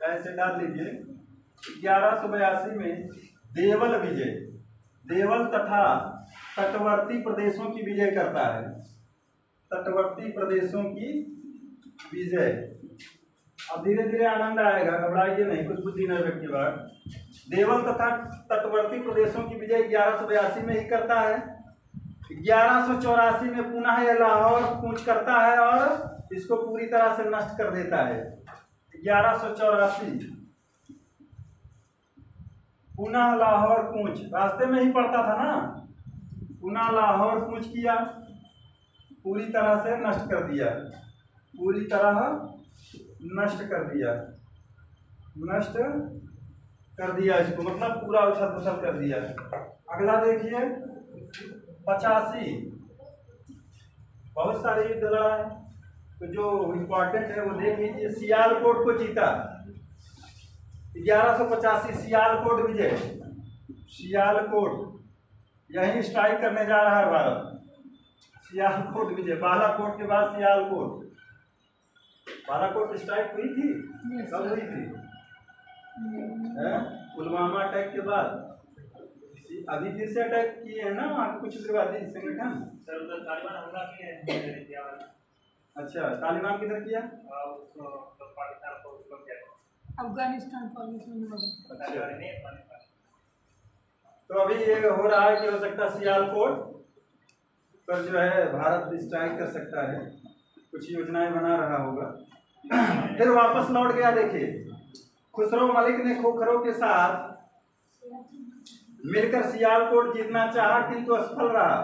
ऐसे डाल लीजिए, 1182 में देवल विजय, देवल तथा तटवर्ती प्रदेशों की विजय करता है। तटवर्ती प्रदेशों की विजय। अब धीरे धीरे आनंद आएगा, घबराइए नहीं, कुछ बुद्धि नजर के बाद। देवल तथा तटवर्ती प्रदेशों की विजय 1182 में ही करता है। 1184 में पुनः यह लाहौर कूच करता है और इसको पूरी तरह से नष्ट कर देता है। 1184 पुनः लाहौर कूच, रास्ते में ही पड़ता था ना, पुनः लाहौर कूच किया, पूरी तरह से नष्ट कर दिया, पूरी तरह नष्ट कर दिया, नष्ट कर दिया इसको, मतलब पूरा उछल पुछल कर दिया। अगला देखिए 85, बहुत सारे युद्ध लड़ा है, तो जो इम्पोर्टेंट है वो देख लीजिए। सियालकोट को जीता, 1185 सियालकोट विजय। सियालकोट, यही स्ट्राइक करने जा रहा है भारत। सियालकोट विजय, बालाकोट के बाद सियालकोट। बालाकोट स्ट्राइक हुई थी, कब हुई थी? पुलवामा अटैक के बाद। अभी फिर से अटैक किए हैं ना वहाँ कुछ उग्रवादी संगठन। तालिबान हमला किए हैं। अच्छा, तालिबान किधर किया? अफगानिस्तान। अच्छा, तो अभी ये हो रहा है कि हो सकता है सियालकोट पर जो है भारत स्ट्राइक कर सकता है, कुछ योजनाएं बना रहा होगा। फिर वापस लौट गया। देखिए, खुसरो मलिक ने खोखरों के साथ मिलकर सियालकोट जीतना चाहा किंतु असफल रहा।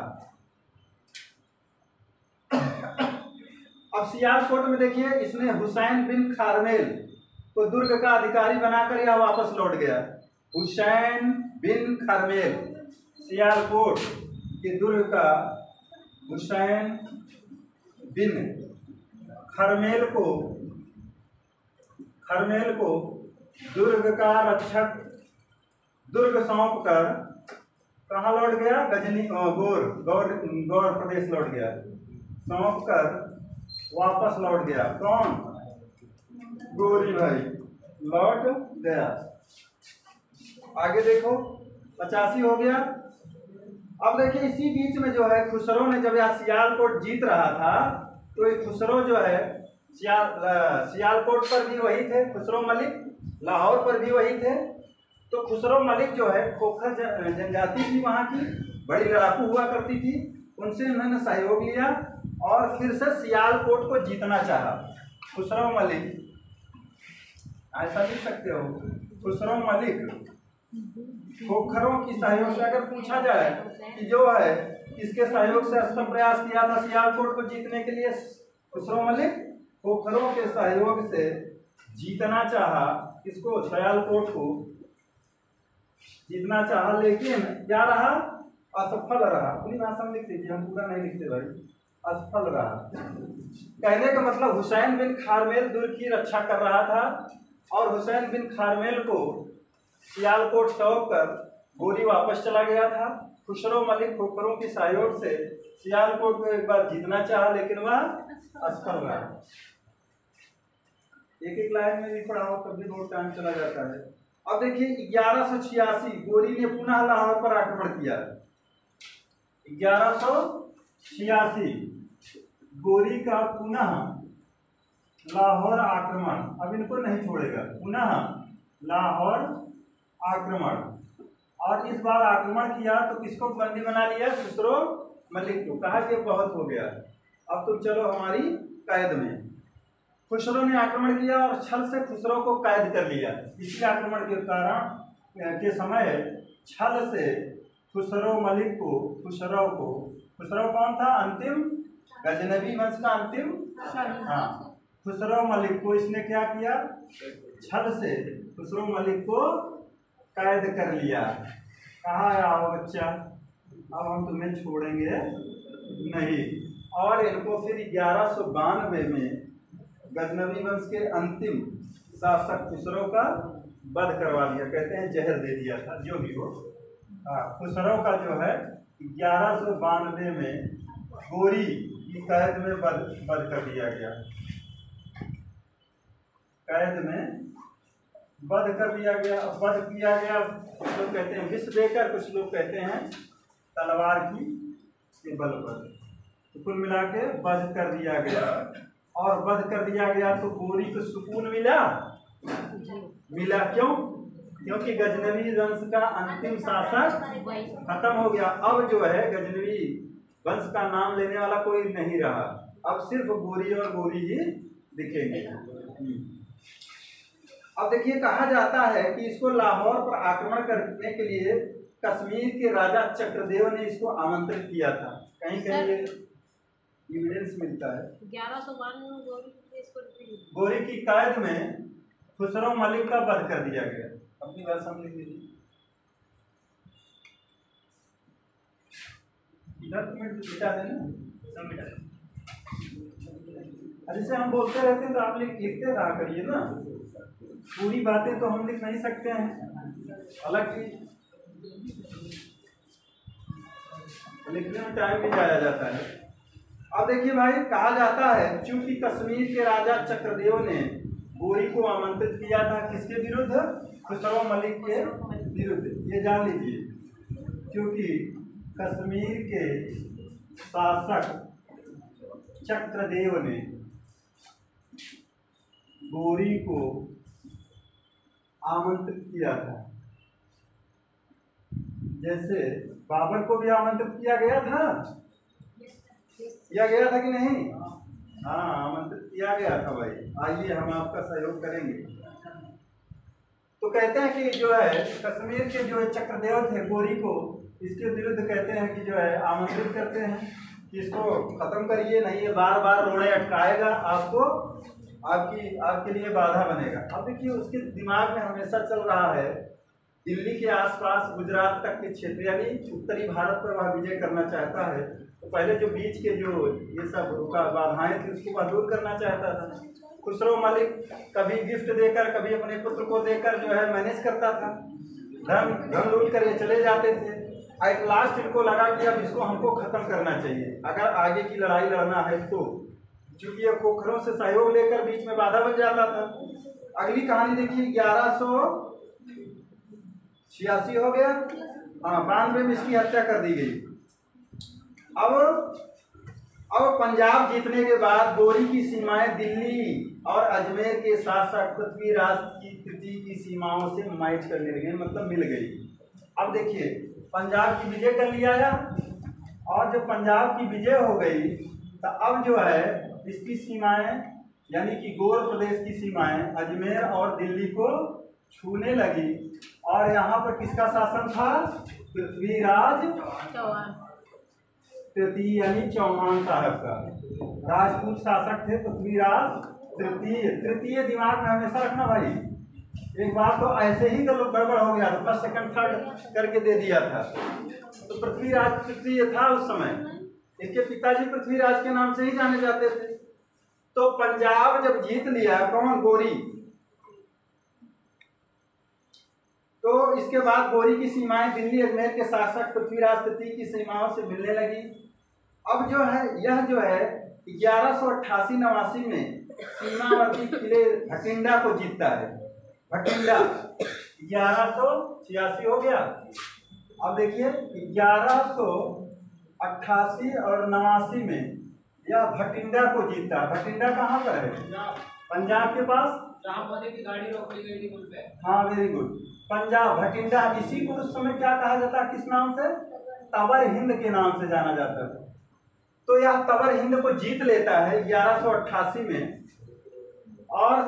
अब सियालकोट में देखिए, इसने हुसैन बिन खारमेल को दुर्ग का अधिकारी बनाकर यह वापस लौट गया। हुसैन बिन खारमेल, सियालकोट के दुर्ग का हुसैन बिन खरमेल को दुर्ग का रक्षक, दुर्ग सौंप कर कहाँ लौट गया? गजनी गौर प्रदेश लौट गया, सौंप कर वापस लौट गया। कौन? गोरी भाई लौट गया। आगे देखो 85 हो गया। अब देखिए, इसी बीच में जो है खुसरो ने जब यह सियालकोट जीत रहा था, तो ये खुसरो जो है सियालकोट पर भी वही थे, खुसरो मलिक लाहौर पर भी वही थे। तो खुसरो मलिक जो है खोखर जनजाति थी, वहाँ की बड़ी लड़ाकू हुआ करती थी, उनसे उन्होंने सहयोग लिया और फिर से सियालकोट को जीतना चाहा। खुसरो मलिक, ऐसा लिख सकते हो, खुसरो मलिक खोखरों की सहयोग से, अगर पूछा जाए कि जो है किसके सहयोग से असफल प्रयास किया था सियालकोट को जीतने के लिए, खुसरो मलिक खोखरों के सहयोग से जीतना चाहा। किसको? सियालकोट को जीतना चाहा, लेकिन क्या रहा? असफल रहा। अपनी भाषा में लिख लीजिए, हम पूरा नहीं लिखते भाई। असफल रहा कहने का मतलब हुसैन बिन खारमेल दुर्ग की रक्षा कर रहा था और हुसैन बिन खारमेल को सियालकोट सौंप कर गोरी वापस चला गया था। खुसरो मलिक खोखरों के सहयोग से सियालकोट को एक बार जीतना चाहा, लेकिन वह असफल रहा। एक एक लाइन में भी पढ़ा हो तब भी बहुत टाइम चला जाता है। अब देखिए 1186 गोरी ने पुनः लाहौर पर आक्रमण किया। 1186 गोरी का पुनः लाहौर आक्रमण, अब इनको नहीं छोड़ेगा, पुनः लाहौर आक्रमण। और इस बार आक्रमण किया तो किसको बंदी बना लिया? खुसरो मलिक को। कहा कि बहुत हो गया, अब तुम चलो हमारी कैद में। खुसरो ने आक्रमण किया और छल से खुसरो को कैद कर लिया। इसी आक्रमण के कारण के समय छल से खुसरो मलिक को, खुसरो कौन था? अंतिम गजनवी वंश का अंतिम, हाँ, खुसरो मलिक को इसने क्या किया? छल से खुसरो मलिक को कैद कर लिया। कहा आओ बच्चा, अब हम तुम्हें छोड़ेंगे नहीं। और इनको फिर 1192 में गजनवी वंश के अंतिम शासक खुसरो का वध करवा दिया। कहते हैं जहर दे दिया था, जो भी हो। खुसरो का जो है 1192 में गोरी की कैद में बंद कर दिया गया, कैद में बंद कर दिया गया। बंद किया गया, कुछ लोग कहते हैं विष देकर, कुछ लोग कहते हैं तलवार के बल पर। तो कुल मिला के बंद कर दिया गया। और बंद कर दिया गया तो गोरी को सुकून मिला। क्यों? क्योंकि गजनवी वंश का अंतिम शासक खत्म हो गया। अब जो है गजनवी वंश का नाम लेने वाला कोई नहीं रहा, अब सिर्फ गोरी और गोरी ही दिखेंगे। अब देखिए, कहा जाता है कि इसको लाहौर पर आक्रमण करने के लिए कश्मीर के राजा चक्रदेव ने इसको आमंत्रित किया था। कहीं कहीं ये एविडेंस मिलता है। 1152 गोरी की कैद में खुसरो मलिक का वध कर दिया गया। अपनी बात समझ लीजिए। जैसे हम बोलते रहते हैं तो आप लिखते रहा करिए ना, पूरी बातें तो हम लिख नहीं सकते हैं, हालांकि लिखने में टाइम भी जाया जाता है। अब देखिए भाई, कहा जाता है चूंकि कश्मीर के राजा चक्रदेव ने गोरी को आमंत्रित किया था, किसके विरुद्ध? खुसरो मलिक के विरुद्ध। ये जान लीजिए, क्योंकि कश्मीर के शासक चक्रदेव ने गोरी को आमंत्रित किया था, जैसे बाबर को भी आमंत्रित किया गया था कि नहीं? हाँ, आमंत्रित किया गया था भाई। आइए हम आपका सहयोग करेंगे। तो कहते हैं कि जो है कश्मीर के जो चक्रदेव थे, गोरी को इसके विरुद्ध कहते हैं कि जो है आमंत्रित करते हैं कि इसको खत्म करिए, नहीं ये बार बार रोड़े अटकाएगा, आपको आपके लिए बाधा बनेगा। अब देखिए, उसके दिमाग में हमेशा चल रहा है दिल्ली के आसपास गुजरात तक के क्षेत्र, यानी उत्तरी भारत पर वह विजय करना चाहता है। तो पहले जो बीच के जो ये सब बाधाएं थी उसको वह दूर करना चाहता था। खुसरो मलिक कभी गिफ्ट देकर, कभी अपने पुत्र को देकर जो है मैनेज करता था, धन लूट कर ये चले जाते थे। एट लास्ट इनको लगा कि अब इसको हमको खत्म करना चाहिए, अगर आगे की लड़ाई लड़ना है तो, क्योंकि ये खोखरों से सहयोग लेकर बीच में बाधा बन जाता था। अगली कहानी देखिए, 1186 हो गया, हाँ, 92 में इसकी हत्या कर दी गई। अब पंजाब जीतने के बाद गोरी की सीमाएं दिल्ली और अजमेर के शासक पृथ्वीराज की तृतीय की सीमाओं से मैच करने लगे, मतलब मिल गई। अब देखिए, पंजाब की विजय कर लिया है, और जब पंजाब की विजय हो गई तो अब जो है इसकी सीमाएं, यानी कि गौर प्रदेश की सीमाएं अजमेर और दिल्ली को छूने लगी। और यहाँ पर किसका शासन था? पृथ्वीराज तृतीय, यानी चौहान साहब का। राजपूत शासक थे पृथ्वीराज तृतीय। दिमाग में हमेशा रखना भाई, एक बार तो ऐसे ही तो गड़बड़ हो गया था, फर्स्ट सेकंड थर्ड करके दे दिया था। तो पृथ्वीराज तृतीय था उस समय, इसके पिताजी पृथ्वीराज के नाम से ही जाने जाते थे। तो पंजाब जब जीत लिया, कौन? गोरी। तो इसके बाद गोरी की सीमाएं दिल्ली अजमेर के शासक पृथ्वीराज तृतीय की सीमाओं से मिलने लगी। अब जो है यह जो है 1188-89 में सीमावर्ती किले भटिंडा को जीतता है। भटिंडा 1186 हो गया। अब देखिए 1188 और 89 में यह भटिंडा को जीतता है। भटिंडा कहाँ पर है? पंजाब के पास, जहाँ मोदी की गाड़ी रोक ली गई थी पुल पे। हाँ, वेरी गुड। पंजाब भटिंडा, इसी को उस समय क्या कहा जाता, किस नाम से? तवर हिंद के नाम से जाना जाता था। तो यह तवर हिंद को जीत लेता है 1188 में। और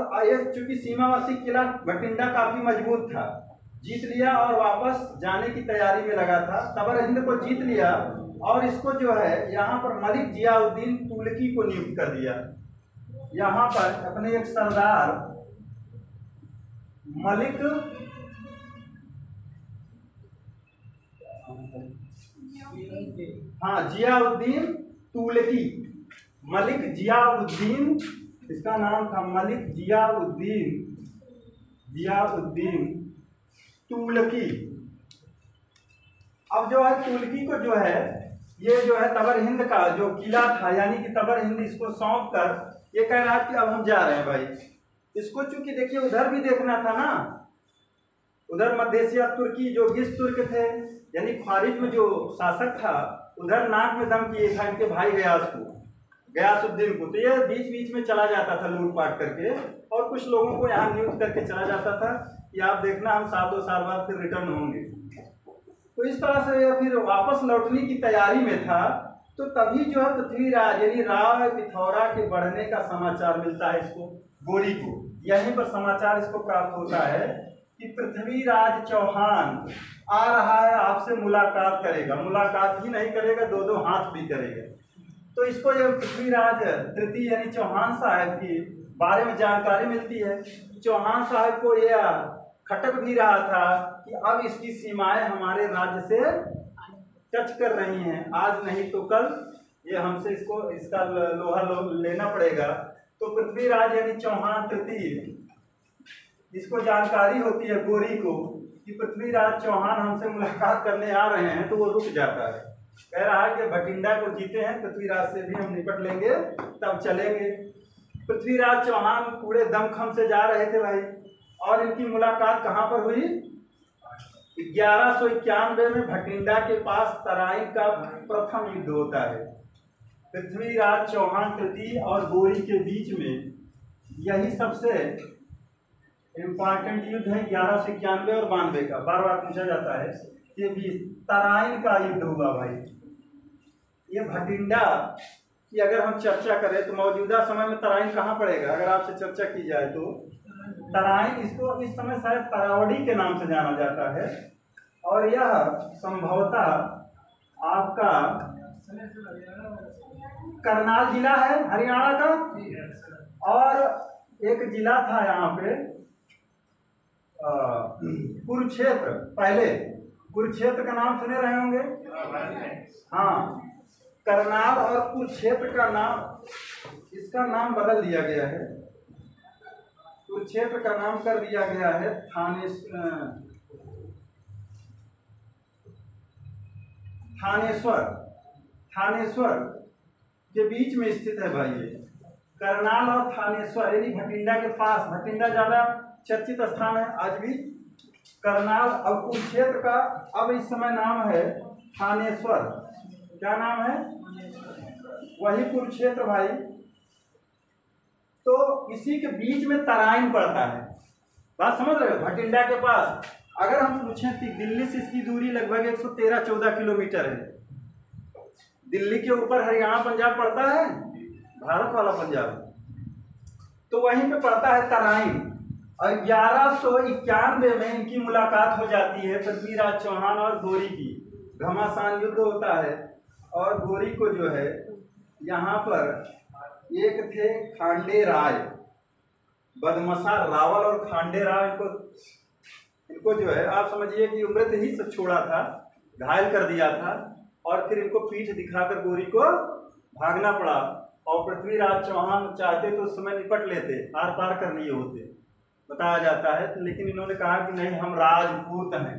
चूंकि सीमावर्ती किला भटिंडा काफी मजबूत था, जीत लिया और वापस जाने की तैयारी में लगा था। तवर हिंद को जीत लिया और इसको जो है यहाँ पर मलिक जियाउद्दीन तुगलकी को नियुक्त कर दिया। यहाँ पर अपने एक सरदार मलिक जियाउद्दीन तुगलकी, मलिक जियाउद्दीन, इसका नाम था मलिक जियाउद्दीन तुगलकी। अब जो है तुगलकी को जो है ये जो है तबर हिंद का जो किला था, यानी कि तबर हिंद, इसको सौंप कर ये कह रहा है कि अब हम जा रहे हैं भाई। इसको चूंकि देखिए उधर भी देखना था ना, उधर मध्य एशिया तुर्की जो गिस तुर्क थे, यानी ख्वारिज में जो शासक था, उधर नाक में दम किए था इनके भाई गयासुद्दीन को। तो ये बीच बीच में चला जाता था लूटपाट करके, और कुछ लोगों को यहाँ नियुक्त करके चला जाता था कि आप देखना हम 7-2 साल बाद फिर रिटर्न होंगे। तो इस तरह से फिर वापस लौटने की तैयारी में था। तो तभी जो है पृथ्वीराज यानी राव पिथौरा के बढ़ने का समाचार मिलता है इसको, गोरी को। यहीं पर समाचार इसको प्राप्त होता है कि पृथ्वीराज चौहान आ रहा है, आपसे मुलाकात करेगा। मुलाकात ही नहीं करेगा, 2-2 हाथ भी करेगा। तो इसको ये पृथ्वीराज तृतीय यानी चौहान साहब की बारे में जानकारी मिलती है। चौहान साहब को यह खटक भी रहा था कि अब इसकी सीमाएं हमारे राज्य से टच कर रही हैं, आज नहीं तो कल ये हमसे इसका लोहा लेना पड़ेगा। तो पृथ्वीराज यानी चौहान तृतीय, इसको जानकारी होती है गोरी को कि पृथ्वीराज चौहान हमसे मुलाकात करने आ रहे हैं। तो वो रुक जाता है, कह रहा है कि भटिंडा को जीते हैं, पृथ्वीराज से भी हम निपट लेंगे, तब चलेंगे। पृथ्वीराज चौहान पूरे दमखम से जा रहे थे भाई, और इनकी मुलाकात कहाँ पर हुई? 1191 में भटिंडा के पास तराइन का प्रथम युद्ध होता है। पृथ्वीराज चौहान तृतीय और गोरी के बीच में यही सबसे इम्पोर्टेंट युद्ध है। 1191 और 92 का बार बार पूछा जाता है कि बीच तराइन का युद्ध हुआ भाई। ये भटिंडा की अगर हम चर्चा करें तो मौजूदा समय में तराइन कहाँ पड़ेगा? अगर आपसे चर्चा की जाए तो तराइन, इसको इस समय शायद तरावड़ी के नाम से जाना जाता है, और यह संभवतः आपका करनाल जिला है हरियाणा का। और एक जिला था यहाँ पे कुरुक्षेत्र, पहले कुरुक्षेत्र का नाम सुने रहे होंगे। हाँ, करनाल और कुरुक्षेत्र का नाम, इसका नाम बदल दिया गया है। कुरुक्षेत्र का नाम कर दिया गया है थानेश्वर के बीच में स्थित है भाई ये करनाल और थानेश्वर, यानी भटिंडा के पास। भटिंडा ज्यादा चर्चित स्थान है आज भी। करनाल और कुरुक्षेत्र का अब इस समय नाम है थानेश्वर। क्या नाम है? वही कुरुक्षेत्र भाई। तो इसी के बीच में तराइन पड़ता है। बात समझ रहे हो? भटिंडा के पास अगर हम पूछें कि दिल्ली से इसकी दूरी लगभग 113-14 किलोमीटर है। दिल्ली के ऊपर हरियाणा पंजाब पड़ता है, भारत वाला पंजाब, तो वहीं पे पड़ता है तराइन। और 1191 में इनकी मुलाकात हो जाती है पृथ्वीराज चौहान और गोरी की। घमासान युद्ध होता है, और गोरी को जो है यहाँ पर एक थे खांडे राय, बदमसा रावल और खांडे राय, इनको जो है आप समझिए कि उम्र ही से छोड़ा था, घायल कर दिया था, और फिर इनको पीठ दिखाकर गोरी को भागना पड़ा। और पृथ्वीराज चौहान चाहते तो उस समय निपट लेते, आर पार कर लिए होते, बताया जाता है। लेकिन इन्होंने कहा कि नहीं, हम राजपूत हैं,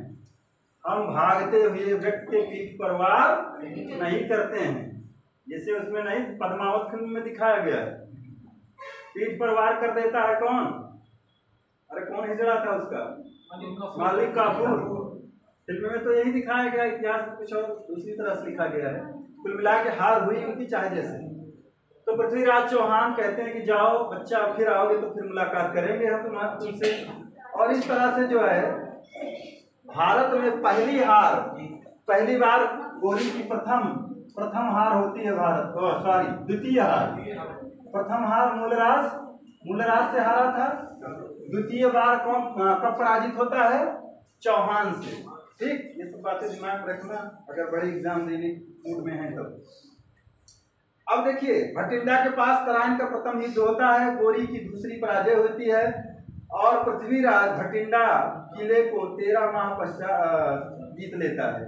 हम भागते हुए व्यक्ति के पीठ पर वार नहीं करते हैं। जैसे उसमें नहीं, पद्मावत फिल्म में दिखाया गया है, पीठ पर वार कर देता है कौन? अरे कौन हिजड़ा था उसका? मालिक काफूर। फिल्म में तो यही दिखाया गया, इतिहास कुछ और दूसरी तरह से लिखा गया है। कुल मिला के हार हुई उनकी चाहे जैसे। तो पृथ्वीराज चौहान कहते हैं कि जाओ बच्चा, फिर आओगे तो फिर मुलाकात करेंगे हम तुमसे। और इस तरह से जो है भारत में पहली बार गोरी की प्रथम हार होती है भारत, द्वितीय हार। प्रथम हार मूलराज से हारा था, द्वितीय बार कब पराजित होता है? चौहान से। ठीक, ये सब बातें दिमाग में रखना अगर बड़े एग्जाम देने मूड में है तो। अब देखिए, भटिंडा के पास तराइन का प्रथम युद्ध होता है, गोरी की दूसरी पराजय होती है, और पृथ्वीराज भटिंडा किले को 13 माह पश्चात जीत लेता है।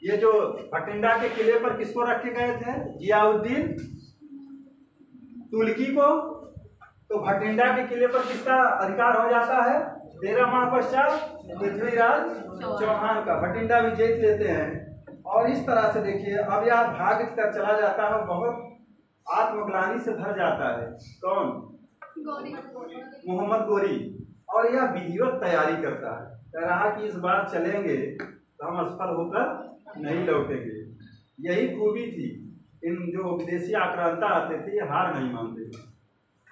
ये जो भटिंडा के किले पर किसको रखे गए थे? जियाउद्दीन तुर्की को। तो भटिंडा के किले पर किसका अधिकार हो जाता है? 13 माह पश्चात पृथ्वीराज चौहान का। भटिंडा भी जीत लेते हैं, और इस तरह से देखिए अब यह भाग कर चला जाता है, बहुत आत्मग्लानि से भर जाता है। कौन? मोहम्मद गोरी। और यह विधिवत तैयारी करता है, कह रहा कि इस बार चलेंगे तो हम असफल होकर नहीं लौटेंगे। यही खूबी थी इन जो विदेशी आक्रांता आते थे, ये हार नहीं मानते थे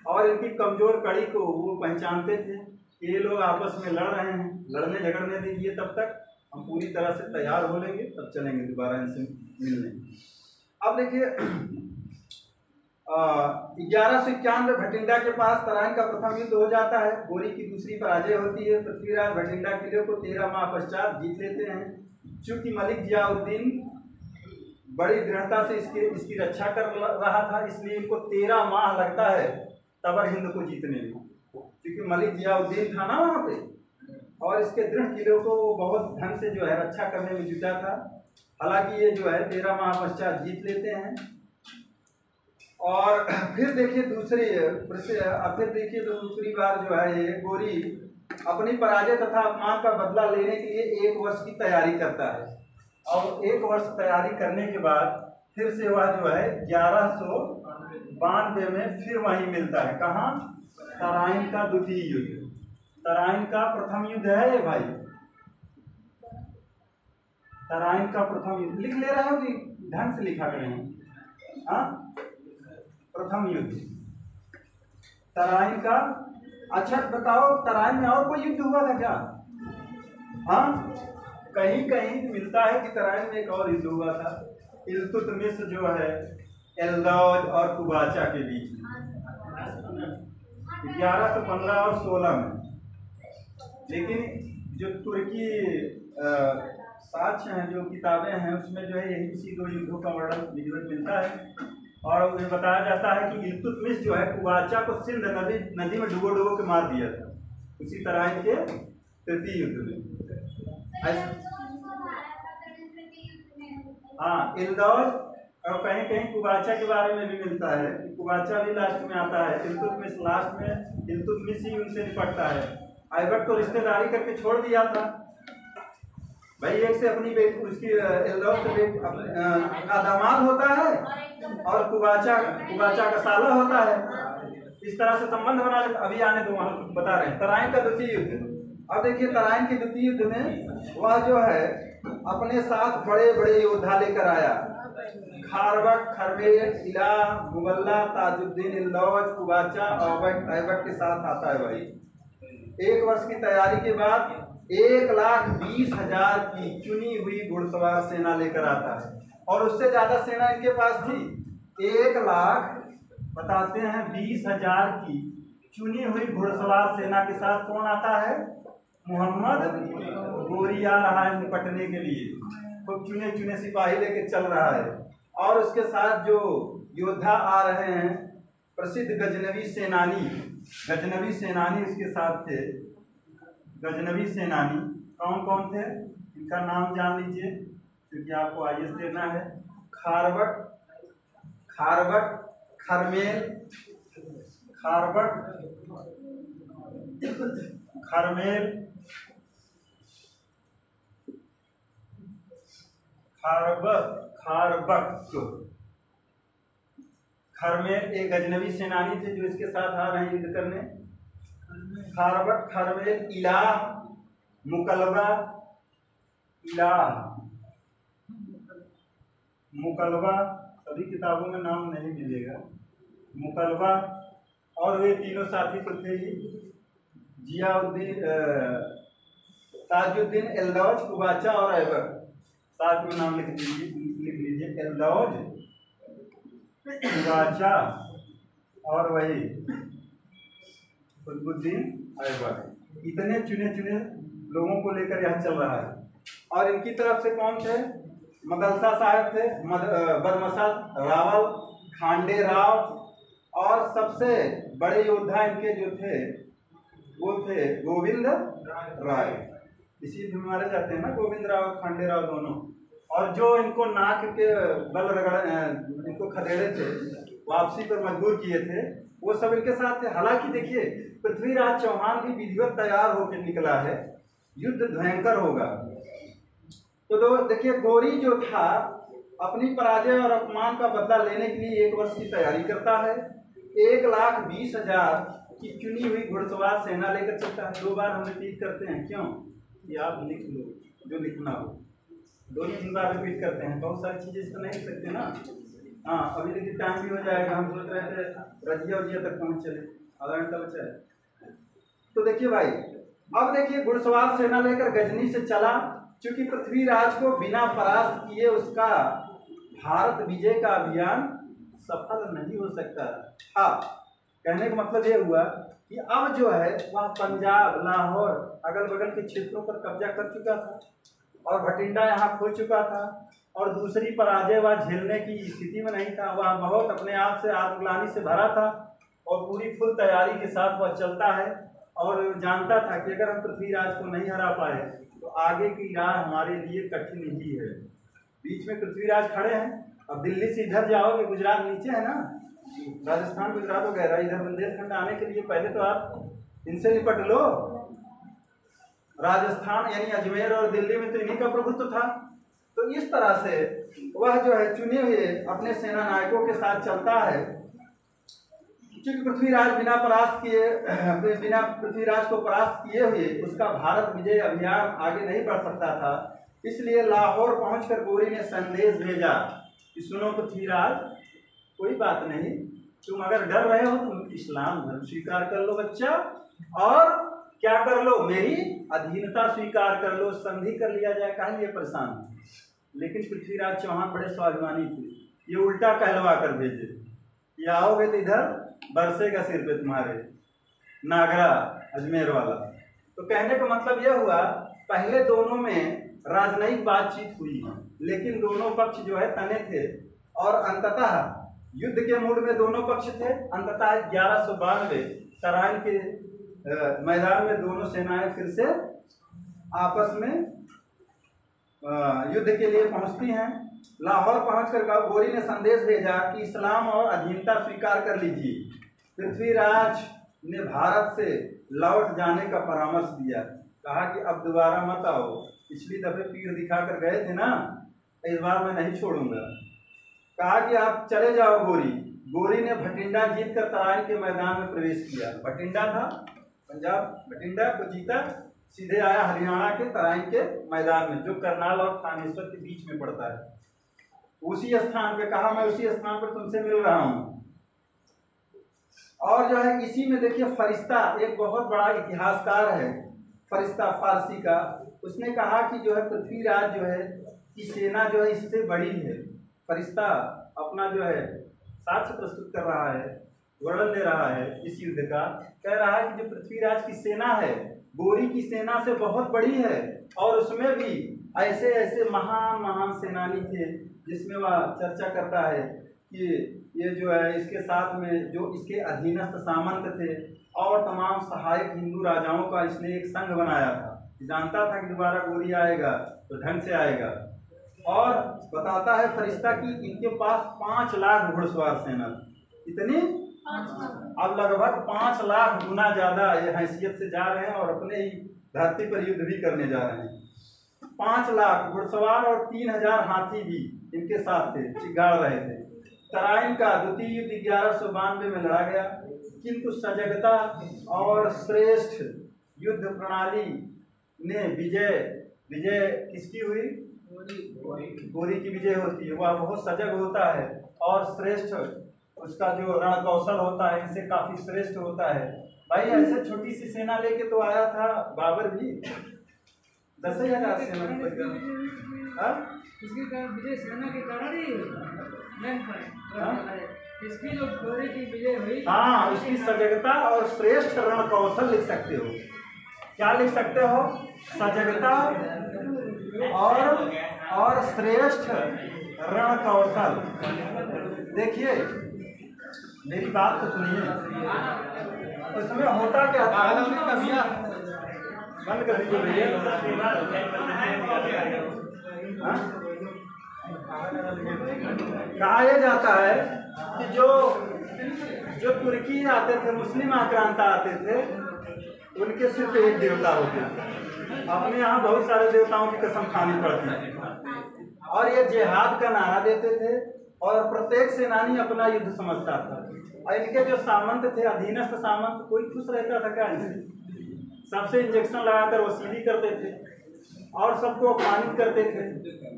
और इनकी कमजोर कड़ी को वो पहचानते थे कि ये लोग आपस में लड़ रहे हैं, लड़ने झगड़ने दीजिए, तब तक हम पूरी तरह से तैयार हो लेंगे, तब चलेंगे दोबारा इनसे मिलने। अब देखिए 1191 भटिंडा के पास तराइन का प्रथम युद्ध हो जाता है, गोरी की दूसरी पराजय होती है। पृथ्वीराज भटिंडा किले को 13 माह पश्चात जीत लेते हैं। चूंकि मलिक जियाउद्दीन बड़ी दृढ़ता से इसकी रक्षा कर रहा था, इसलिए इनको 13 माह लगता है तबर हिंद को जीतने में, क्योंकि मलिक जियाउद्दीन था ना वहाँ पे और इसके दृढ़ किलों को बहुत ढंग से जो है रक्षा करने में जुटा था। हालांकि ये जो है 13 माह पश्चात जीत लेते हैं। और फिर देखिए दूसरी बार जो है ये गोरी अपनी पराजय तथा अपमान का बदला लेने के लिए 1 वर्ष की तैयारी करता है और 1 वर्ष तैयारी करने के बाद फिर से वह जो है 1192 में फिर वहीं मिलता है। कहाँ? तराइन का द्वितीय युद्ध। तराइन का प्रथम युद्ध है ये भाई, तराइन का प्रथम युद्ध लिख ले रहे हो कि ढंग से लिखा करें? हाँ, प्रथम युद्ध तराइन का। अच्छा बताओ, तराइन में और कोई युद्ध हुआ था क्या? हाँ, कहीं कहीं मिलता है कि तराइन में एक और युद्ध हुआ था, इल्तुतमिश जो है एल्दौज और कुबाचा के बीच में 1115 और 16 में। लेकिन जो तुर्की साक्ष्य हैं, जो किताबें हैं, उसमें जो है यही इसी 2 युद्धों का वर्णन विधिवत मिलता है और उन्हें बताया जाता है कि इल्तुतमिश जो है कुबाचा को सिंध नदी में डुबो के मार दिया था, उसी तरह के तृतीय युद्ध में। हाँ, इल्दौज और कहीं कहीं कुबाचा के बारे में भी मिलता है, कुबाचा भी लास्ट में आता है, इल्तुतमिश लास्ट में, इल्तुतमिश ही उनसे निपटता है। ऐबक तो रिश्तेदारी करके छोड़ दिया था भाई, एक से अपनी बेटी, उसकी एल्दौज से का दामाद होता है और कुबाचा का साला होता है, इस तरह से संबंध बना लेते। अभी आने दो, वहां बता रहे हैं तराइन का द्वितीय युद्ध। अब देखिए तराइन के द्वितीय युद्ध में वह जो है अपने साथ बड़े बड़े योद्धा लेकर आया, खारबक, खरमेल, इला, मुगल्ला, ताजुद्दीन, इल्दौज, कुबाचा, ऐबक के साथ आता है भाई। 1 वर्ष की तैयारी के बाद 1,20,000 की चुनी हुई घुड़सवार सेना लेकर आता है और उससे ज्यादा सेना इनके पास थी। 1,20,000 की चुनी हुई घुड़सवार सेना के साथ कौन आता है? मोहम्मद गोरी आ रहा है निपटने के लिए, तो चुने चुने सिपाही लेके चल रहा है और उसके साथ जो योद्धा आ रहे हैं प्रसिद्ध गजनवी सेनानी उसके साथ थे। गजनवी सेनानी कौन कौन थे, इनका नाम जान लीजिए क्योंकि आपको IAS देना है। खारबक, खरमेल, खरमेल एक गजनवी सेनानी थे जो इसके साथ आ रहे हैं युद्ध करने। खारबक, खरमेल, इलाह, मुकलबा सभी किताबों में नाम नहीं मिलेगा, मुकलबा। और वे तीनों साथी तो थे ही, जियाउद्दीन, ताजुद्दीन, एल्दौज, कुबाचा और ऐबक। साथ में नाम लिख लीजिए एल्दौज, कुबाचा और वही कुतुबुद्दीन ऐबक। इतने चुने लोगों को लेकर यह चल रहा है। और इनकी तरफ से कौन थे? मदलसा साहब थे, बदमसल रावल, खांडे राव और सबसे बड़े योद्धा इनके जो थे वो थे गोविंद राय। इसी में मारे जाते हैं ना गोविंद राव, खांडे राव दोनों। और जो इनको नाक के बल इनको खदेड़े थे, वापसी पर मजबूर किए थे, वो सब इनके साथ थे। हालांकि देखिए पृथ्वीराज चौहान भी विधिवत तैयार होकर निकला है, युद्ध भयंकर होगा। तो देखिए गोरी जो था अपनी पराजय और अपमान का बदला लेने के लिए 1 वर्ष की तैयारी करता है। 1,20,000 की चुनी हुई घुड़सवार सेना लेकर चलता है। 2 बार हम रिपीट करते हैं, क्यों? कि आप लिख लो जो लिखना हो। 2-3 बार रिपीट करते हैं, बहुत सारी चीज़ें इसको नहीं लिख सकते ना। हाँ, अभी देखिए टाइम भी हो जाएगा। हम सोच रहे थे रजिया उजिया तक पहुँच चले, आधा घंटा बचा है। तो देखिए भाई, अब देखिए घुड़सवार सेना लेकर गजनी से चला। चूंकि पृथ्वीराज को बिना परास्त किए उसका भारत विजय का अभियान सफल नहीं हो सकता। हाँ, कहने का मतलब ये हुआ कि अब जो है वह पंजाब, लाहौर, अगल बगल के क्षेत्रों पर कब्जा कर चुका था और भटिंडा यहाँ खो चुका था और दूसरी पराजय वह झेलने की स्थिति में नहीं था। वह बहुत अपने आप से आत्मग्लानि से भरा था और पूरी फुल तैयारी के साथ वह चलता है और जानता था कि अगर हम पृथ्वीराज को नहीं हरा पाए तो आगे की राह हमारे लिए कठिन ही है। बीच में पृथ्वीराज खड़े हैं। अब दिल्ली से इधर जाओगे, गुजरात नीचे है ना, राजस्थान गुजरात वगैरह, इधर बुंदेलखंड आने के लिए पहले तो आप इनसे निपट लो। राजस्थान यानी अजमेर और दिल्ली में तो इन्हीं का प्रभुत्व था। तो इस तरह से वह जो है चुने हुए अपने सेना नायकों के साथ चलता है। क्योंकि पृथ्वीराज बिना पृथ्वीराज को परास्त किए हुए उसका भारत विजय अभियान आगे नहीं बढ़ सकता था। इसलिए लाहौर पहुंचकर गोरी ने संदेश भेजा कि सुनो पृथ्वीराज, कोई बात नहीं, तुम अगर डर रहे हो तुम इस्लाम धर्म स्वीकार कर लो बच्चा, और क्या कर लो, मेरी अधीनता स्वीकार कर लो, संधि कर लिया जाए, कहीं ये परेशान। लेकिन पृथ्वीराज चौहान बड़े स्वाभिमानी थे, ये उल्टा कहलवा कर भेजे, ये आओगे तो इधर बरसेगा सिर पे तुम्हारे नागरा अजमेर वाला। तो कहने का मतलब यह हुआ, पहले दोनों में राजनयिक बातचीत हुई, लेकिन दोनों पक्ष जो है तने थे और अंततः युद्ध के मूड में दोनों पक्ष थे। अंततः 1192 तराइन के मैदान में दोनों सेनाएं फिर से आपस में युद्ध के लिए पहुंचती हैं। लाहौर पहुंचकर गोरी ने संदेश भेजा कि इस्लाम और अधीनता स्वीकार कर लीजिए। पृथ्वीराज ने भारत से लौट जाने का परामर्श दिया, कहा कि अब दोबारा मत आओ, पिछली दफे पीठ दिखाकर गए थे ना, इस बार मैं नहीं छोड़ूंगा। कहा कि आप चले जाओ गोरी। गोरी ने भटिंडा जीतकर तराइन के मैदान में प्रवेश किया। भटिंडा था पंजाब, भटिंडा को जीता, सीधे आया हरियाणा के तराइन के मैदान में, जो करनाल और थानेश्वर के बीच में पड़ता है। उसी स्थान पे कहा, मैं उसी स्थान पर तुमसे मिल रहा हूँ। और जो है इसी में देखिए फरिश्ता एक बहुत बड़ा इतिहासकार है, फरिश्ता फारसी का, उसने कहा कि जो है पृथ्वीराज जो है की सेना जो है इससे बड़ी है। फरिश्ता अपना जो है साक्ष्य प्रस्तुत कर रहा है, वर्णन दे रहा है इस युद्ध का, कह रहा है कि जो पृथ्वीराज की सेना है गोरी की सेना से बहुत बड़ी है और उसमें भी ऐसे ऐसे महान महान सेनानी थे जिसमें वह चर्चा करता है कि ये जो है इसके साथ में जो इसके अधीनस्थ सामंत थे और तमाम सहायक हिंदू राजाओं का इसने एक संघ बनाया था। जानता था कि दोबारा गोरी आएगा तो ढंग से आएगा। और बताता है फरिश्ता कि इनके पास 5 लाख घुड़सवार सेना, इतनी अब लगभग 5 लाख गुना ज्यादा ये हैसियत से जा रहे हैं और अपने ही धरती पर युद्ध भी करने जा रहे हैं। 5 लाख घुड़सवार और 3000 हाथी भी इनके साथ थे, चिगाड़ रहे थे। तराइन का द्वितीय युद्ध 1192 में लड़ा गया, किंतु सजगता और श्रेष्ठ युद्ध प्रणाली ने विजय किसकी हुई? गोरी की विजय होती है। वह बहुत सजग होता है और श्रेष्ठ उसका जो रण कौशल होता है इनसे काफी श्रेष्ठ होता है। भाई ऐसे छोटी सी सेना लेके तो आया था बाबर भी, 10,000 सेना विजय सेना के कारण ही इसकी जो गोरी की विजय हुई, हाँ, उसकी सजगता और श्रेष्ठ रण कौशल लिख सकते हो। क्या लिख सकते हो? सजगता और श्रेष्ठ रण कौशल। देखिए मेरी बात तो सुनिए, उसमें होता क्या था? बंद कर दीजिए भैया। कहा यह जाता है कि जो तुर्की आते थे, मुस्लिम आक्रांता आते थे, उनके सिर्फ एक देवता होते हैं। अपने यहाँ बहुत सारे देवताओं की कसम खानी पड़ती है। और ये जिहाद का नारा देते थे और प्रत्येक सेनानी अपना युद्ध समझता था। और इनके जो सामंत थे, अधीनस्थ सामंत, कोई खुश रहता था क्या इनसे? सबसे इंजेक्शन लगाकर वसूली करते थे और सबको अपमानित करते थे।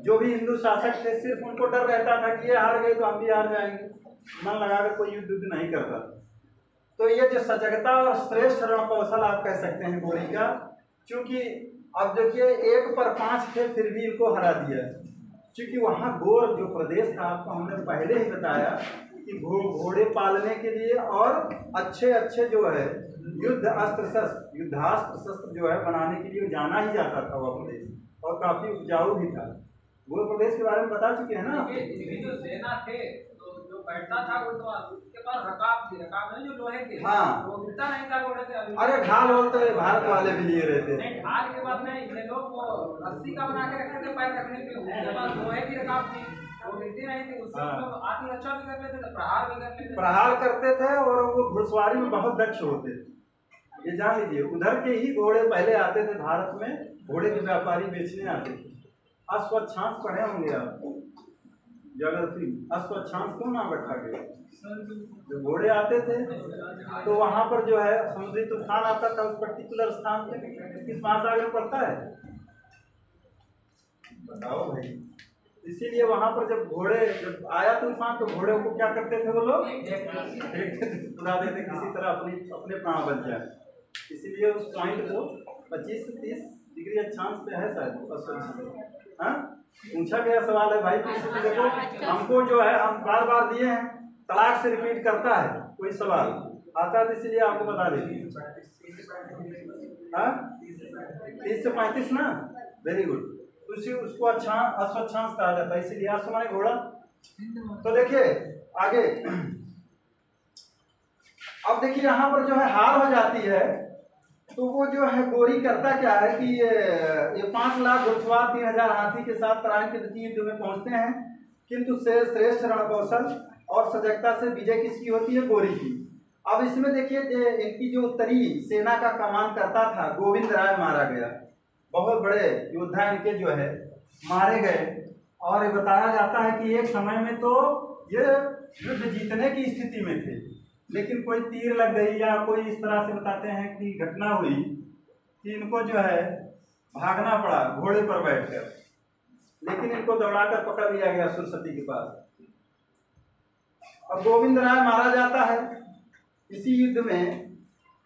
जो भी हिंदू शासक थे सिर्फ उनको डर रहता था कि ये हार गए तो हम भी हार जाएंगे, मन लगाकर कोई युद्ध नहीं करता। तो ये जो सजगता और श्रेष्ठ रण कौशल आप कह सकते हैं गोरी का, क्योंकि अब देखिए 1 पर 5 थे फिर भी इनको हरा दिया। क्योंकि वहाँ गोर जो प्रदेश था, आपको हमने पहले ही बताया कि घोड़े पालने के लिए और अच्छे अच्छे जो है युद्धास्त्र शस्त्र जो है बनाने के लिए जाना ही जाता था वह प्रदेश, और काफी उपजाऊ भी था। गोर प्रदेश के बारे में बता चुके हैं ना। जो सेना थे तो जो बैठता था वो तो उसके पास रकाब थी, रकाब नहीं जो लोहे के, हाँ, वो गिरता नहीं था घोड़े से। अरे ढाल बोलते भारत वाले भी लिए रहते नहीं, ढाल के बाद में ये लोग वो रस्सी का बना के रखते थे पैर रखने के लिए, उसके बाद लोहे की रकाब थी, वो गिरती नहीं थी, उससे लोग आत्मरक्षा भी कर लेते थे, प्रहार भी कर लेते थे। प्रहार करते थे और वो घुड़सवारी में बहुत दक्ष होते थे। ये जान लीजिए, उधर के ही घोड़े पहले आते थे भारत में, घोड़े के व्यापारी बेचने आते थे। अश्वत्थांश पढ़े होंगे आप, ज्योग्राफी, अश्वत्थांश क्यों नाम रखा गया? जो घोड़े आते थे तो वहां पर जो है समुद्री तूफान आता था उस पर्टिकुलर स्थान पे, किस महासागर में पड़ता है बताओ भाई। इसीलिए वहां पर जब जब आया तूफान तो घोड़े को क्या करते थे वो लोग? उड़ा देते किसी तरह अपने प्राण बच जाए। इसीलिए उस पॉइंट को 25 से 30 डिग्री अक्षांश पे है शायद। हाँ, पूछा गया सवाल है भाई। देखो हमको जो है हम बार दिए हैं, तलाक से रिपीट करता है कोई सवाल आता है, इसीलिए आपको बता देती हूँ। 30 से 35 ना, वेरी गुड। उसको अश्वत्थांश कहा जाता है, इसीलिए आप हमारे घोड़ा। तो देखिए आगे, अब देखिए यहाँ पर जो है हार हो जाती है तो वो जो है गोरी करता क्या है कि ये 5 लाख घुड़सवार 3000 हाथी के साथ तराइन के द्वितीय युद्ध में पहुंचते हैं, किंतु श्रेष्ठ रणकौशल और सजगता से विजय किसकी होती है? गोरी की। अब इसमें देखिए इनकी जो उत्तरी सेना का कमान करता था गोविंद राय मारा गया। बहुत बड़े योद्धा इनके जो है मारे गए, और ये बताया जाता है कि एक समय में तो ये युद्ध जीतने की स्थिति में थे, लेकिन कोई तीर लग गई या कोई इस तरह से बताते हैं कि घटना हुई कि इनको जो है भागना पड़ा घोड़े पर बैठकर, लेकिन इनको दौड़ाकर पकड़ लिया गया सुरसती के पास। अब गोविंद राय मारा जाता है इसी युद्ध में।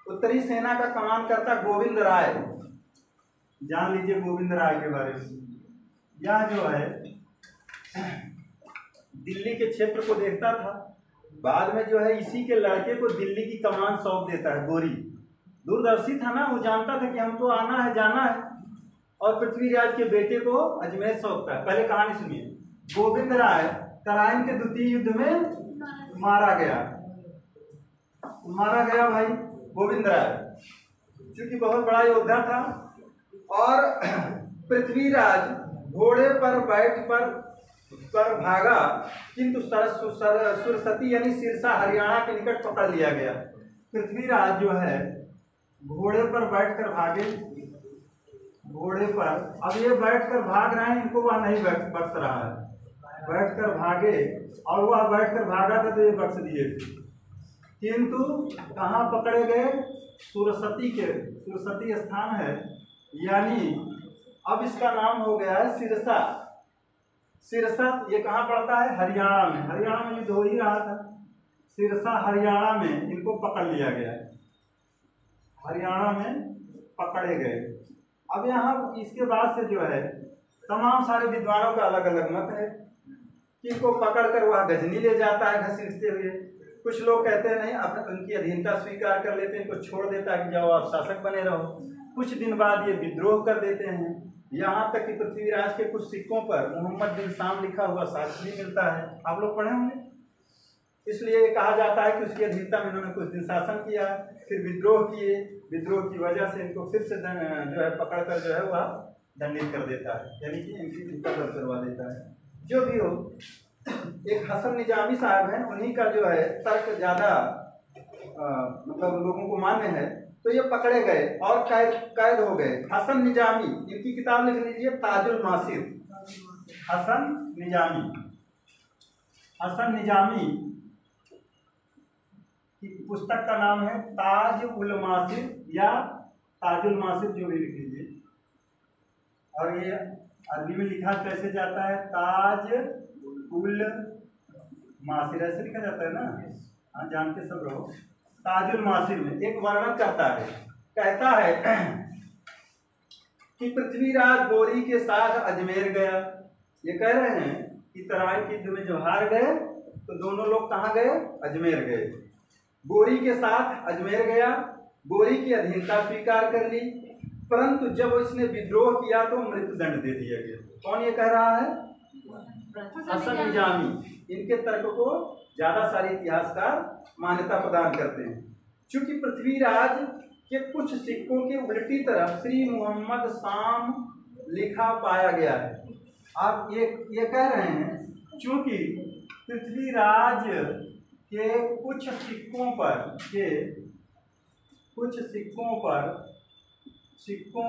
उत्तरी सेना का कमान करता गोविंद राय, जान लीजिए गोविंद राय के बारे में। यह जो है दिल्ली के क्षेत्र को देखता था, बाद में जो है इसी के लड़के को दिल्ली की कमान सौंप देता है। गोरी दूरदर्शी था ना, वो जानता था कि हमको आना है जाना है, और पृथ्वीराज के बेटे को अजमेर सौंपता है। पहले कहानी सुनिए। गोविंद राय तराइन के द्वितीय युद्ध में मारा गया भाई गोविंद राय, क्योंकि बहुत बड़ा योद्धा था। और पृथ्वीराज घोड़े पर बैठ पर भागा, किंतु सुरसती यानी सिरसा हरियाणा के निकट पकड़ लिया गया। पृथ्वीराज जो है घोड़े पर बैठकर भागे, घोड़े पर, अब ये बैठकर भाग रहे हैं, इनको वह नहीं बख्श रहा है, बैठकर भागे, और वह बैठकर भागा था तो ये बख्श दिए थे, किंतु कहाँ पकड़े गए? सुरसती स्थान है, यानी अब इसका नाम हो गया है सिरसा। सिरसा ये कहाँ पड़ता है? हरियाणा में। हरियाणा में युद्ध हो ही रहा था। सिरसा हरियाणा में इनको पकड़ लिया गया, हरियाणा में पकड़े गए। अब यहाँ इसके बाद से जो है तमाम सारे विद्वानों का अलग अलग मत है कि इनको पकड़कर वह गजनी ले जाता है घसीटते हुए। कुछ लोग कहते हैं नहीं, अपने उनकी अधीनता स्वीकार कर लेते हैं, इनको छोड़ देता है कि जाओ आप शासक बने रहो। कुछ दिन बाद ये विद्रोह कर देते हैं, यहाँ तक कि पृथ्वीराज के कुछ सिक्कों पर मोहम्मद बिन शाम लिखा हुआ साक्ष्य भी मिलता है, आप लोग पढ़े होंगे। इसलिए कहा जाता है कि उसकी अधीनता में इन्होंने कुछ दिन शासन किया, फिर विद्रोह किए, विद्रोह की वजह से इनको फिर से जो है पकड़कर जो है वह दंडित कर देता है, यानी कि इनकी रद्द करवा देता है। जो भी हो, एक हसन निजामी साहब हैं, उन्हीं का जो है तर्क ज़्यादा मतलब लोगों को मान्य है तो ये पकड़े गए और कैद हो गए। हसन निजामी, इनकी किताब लिख लीजिए ताजुल मासिर। हसन निजामी की पुस्तक का नाम है ताज उल मासिर या ताजुल मासिर, जो भी लिख लीजिए। और ये अरबी में लिखा कैसे जाता है? ताज उल मासिर, ऐसे लिखा जाता है ना? हाँ, जानते सब लोग। ताजुल मासिर में एक वर्णन करता है, कहता है कि पृथ्वीराज गोरी के साथ अजमेर गया। ये कह रहे हैं कि तराई के युद्ध में जब हार गए तो दोनों लोग कहाँ गए? अजमेर गए। गोरी के साथ अजमेर गया, गोरी की अधीनता स्वीकार कर ली, परंतु जब उसने विद्रोह किया तो मृत्युदंड दे दिया गया। कौन ये कह रहा है? हसन निजामी। इनके तर्क को ज्यादा सारे इतिहासकार मान्यता प्रदान करते हैं। चूंकि पृथ्वीराज के कुछ सिक्कों के उल्टी तरफ श्री मोहम्मद शाम लिखा पाया गया है। आप ये कह रहे हैं चूंकि पृथ्वीराज के कुछ सिक्कों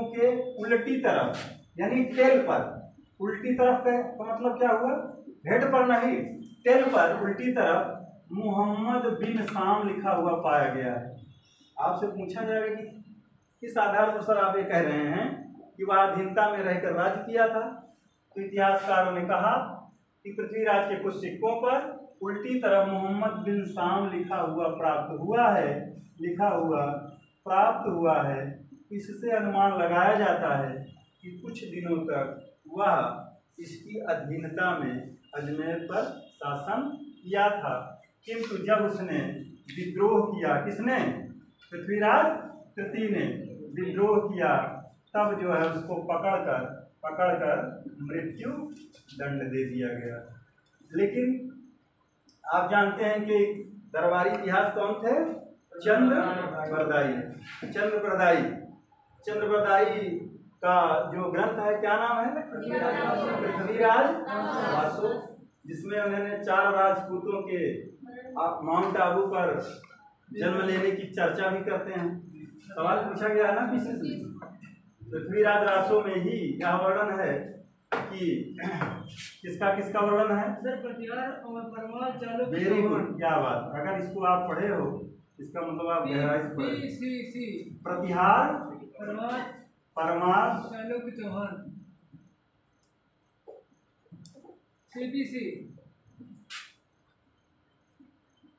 के उल्टी तरफ, यानी टेल पर, उल्टी तरफ का मतलब क्या हुआ? हेड पर नहीं, टेल पर उल्टी तरफ मोहम्मद बिन शाम लिखा हुआ पाया गया है। आपसे पूछा जाएगा कि किस आधार पर सर आप ये कह रहे हैं कि वह अधीनता में रहकर राज्य किया था? तो इतिहासकारों ने कहा कि पृथ्वीराज के कुछ सिक्कों पर उल्टी तरफ मोहम्मद बिन शाम लिखा हुआ प्राप्त हुआ है। इससे अनुमान लगाया जाता है कि कुछ दिनों तक वह इसकी अधीनता में अजमेर पर शासन किया था, किंतु जब उसने विद्रोह किया, किसने? पृथ्वीराज तृतीय ने विद्रोह किया, तब जो है उसको पकड़कर मृत्यु दंड दे दिया गया। लेकिन आप जानते हैं कि दरबारी इतिहास कौन थे? चंद्रप्रदायी का जो ग्रंथ है, क्या नाम है? पृथ्वीराज रासो, जिसमें उन्होंने 4 राजपूतों के माउंट आबू पर जन्म लेने की चर्चा भी करते हैं। सवाल पूछा गया है ना पीछे से। पृथ्वीराज रासो में ही यह वर्णन है कि किसका वर्णन है? वेरी गुड, क्या बात। अगर इसको आप पढ़े हो, इसका मतलब आप गहराई से पढ़े। प्रतिहार परमार चौहान, CPC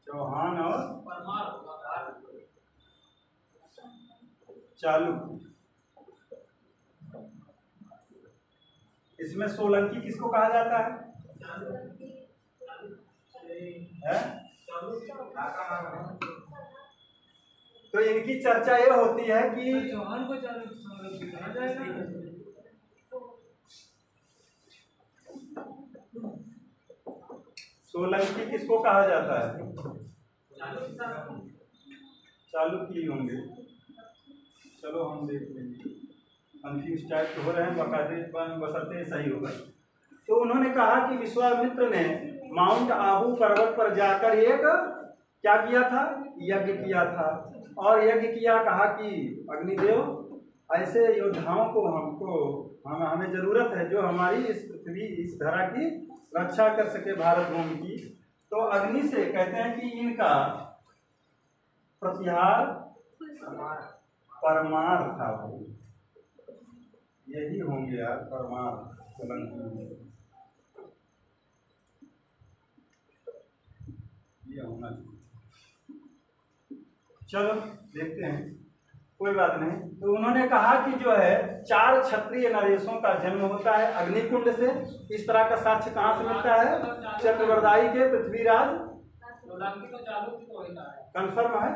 चौहान और चालुक्य। इसमें सोलंकी किसको कहा जाता है? तो इनकी चर्चा ये होती है कि चौहान को चालुक्य कहा जाएगा। सोलंकी किसको कहा जाता है? चालुक्य होंगे। चलो हम देख लेंगे, कंफ्यूज टाइप हो रहे हैं, बकायदे बसरते सही होगा। तो उन्होंने कहा कि विश्वामित्र ने माउंट आबू पर्वत पर जाकर एक क्या किया था? यज्ञ किया था। और यज्ञ किया, कहा कि अग्निदेव ऐसे योद्धाओं को हमें जरूरत है जो हमारी इस पृथ्वी, इस धरा की रक्षा कर सके, भारत भूमि की। तो अग्नि से कहते हैं कि इनका प्रतिहार परमार था, यही होंगे यार परमार सोलंकी, ये होना चाहिए। चलो देखते हैं, कोई बात नहीं। तो उन्होंने कहा कि जो है 4 क्षत्रिय नरेशों का जन्म होता है अग्निकुंड से। इस तरह का साक्ष्य कहाँ से मिलता है? चंद्रवरदायी के पृथ्वीराज कंफर्म है।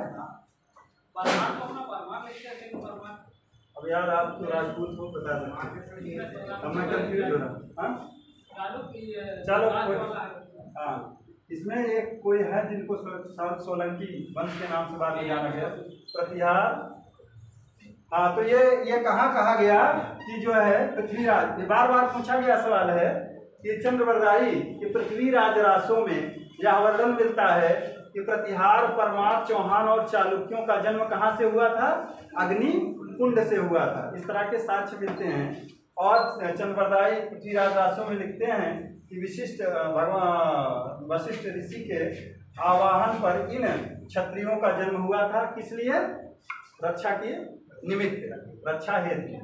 अब यार आप तो राजपूत को बता सकते, अब मैं कंफ्यूज हो रहा। चलो हाँ, इसमें एक कोई है जिनको सोलंकी वंश के नाम से बाद में जाना गया, प्रतिहार। हाँ, तो ये कहा गया कि जो है पृथ्वीराज, बार बार पूछा गया सवाल है कि चंद्रवरदायी कि पृथ्वीराज रासों में यह वर्णन मिलता है कि प्रतिहार, परमार, चौहान और चालुक्यों का जन्म कहाँ से हुआ था? अग्नि कुंड से हुआ था। इस तरह के साक्ष्य मिलते हैं। और चंद्रप्रदायी पृथ्वीराज रासों में लिखते हैं कि विशिष्ट भगवान वशिष्ठ ऋषि के आवाहन पर इन क्षत्रियों का जन्म हुआ था। किस लिए? रक्षा के निमित्त, रक्षा हेतु।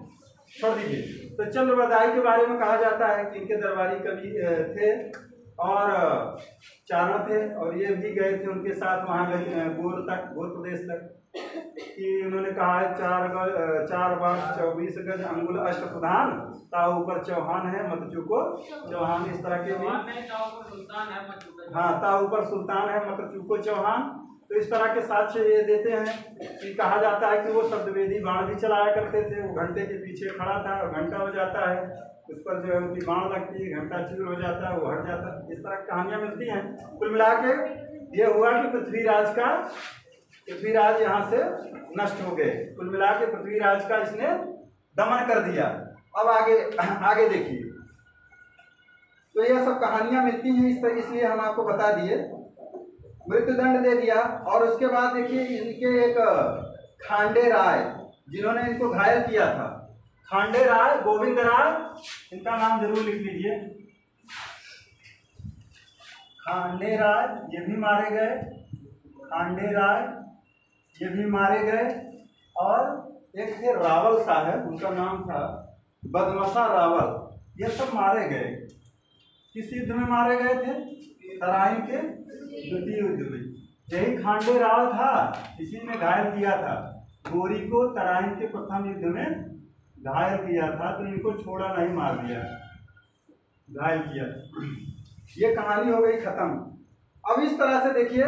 छोड़ दीजिए। तो चंद्रप्रदायी के बारे में कहा जाता है कि इनके दरबारी कवि थे और चारण थे, और ये भी गए थे उनके साथ वहाँ गोर प्रदेश तक, कि उन्होंने कहा है 4 बार 24 गज अंगुल अष्ट प्रधान, ताऊ ऊपर चौहान है मत चूको चौहान। इस तरह के भी, हाँ, ताऊ ऊपर सुल्तान है मत चूको चौहान। तो इस तरह के साक्ष्य ये देते हैं कि कहा जाता है कि वो शब्दवेदी बाण भी चलाया करते थे। वो घंटे के पीछे खड़ा था और घंटा हो जाता है, उस पर जो है उनकी बाण लगती है, घंटा चूर हो जाता है, वो हट जाता है। इस तरह की कहानियां मिलती हैं। कुल मिला के ये हुआ कि पृथ्वीराज यहाँ से नष्ट हो गए। कुल मिला के पृथ्वीराज का इसने दमन कर दिया। अब आगे देखिए। तो ये सब कहानियां मिलती हैं इस तरह, इसलिए हम आपको बता दिए। मृत्युदंड दे दिया और उसके बाद देखिए इनके एक खांडे राय जिन्होंने इनको घायल किया था, खांडे राय, गोविंद राय, इनका नाम जरूर लिख लीजिए। खांडे राय ये भी मारे गए, खांडे राय ये भी मारे गए। और एक थे रावल साहब, उनका नाम था बदमसा रावल, ये सब मारे गए। किस युद्ध में मारे गए थे? तराइन के द्वितीय युद्ध में। यही खांडे राव था, इसी ने घायल किया था गोरी को, तराइन के प्रथम युद्ध में घायल किया था। तो इनको छोड़ा नहीं, मार दिया, घायल किया। ये कहानी हो गई खत्म। अब इस तरह से देखिए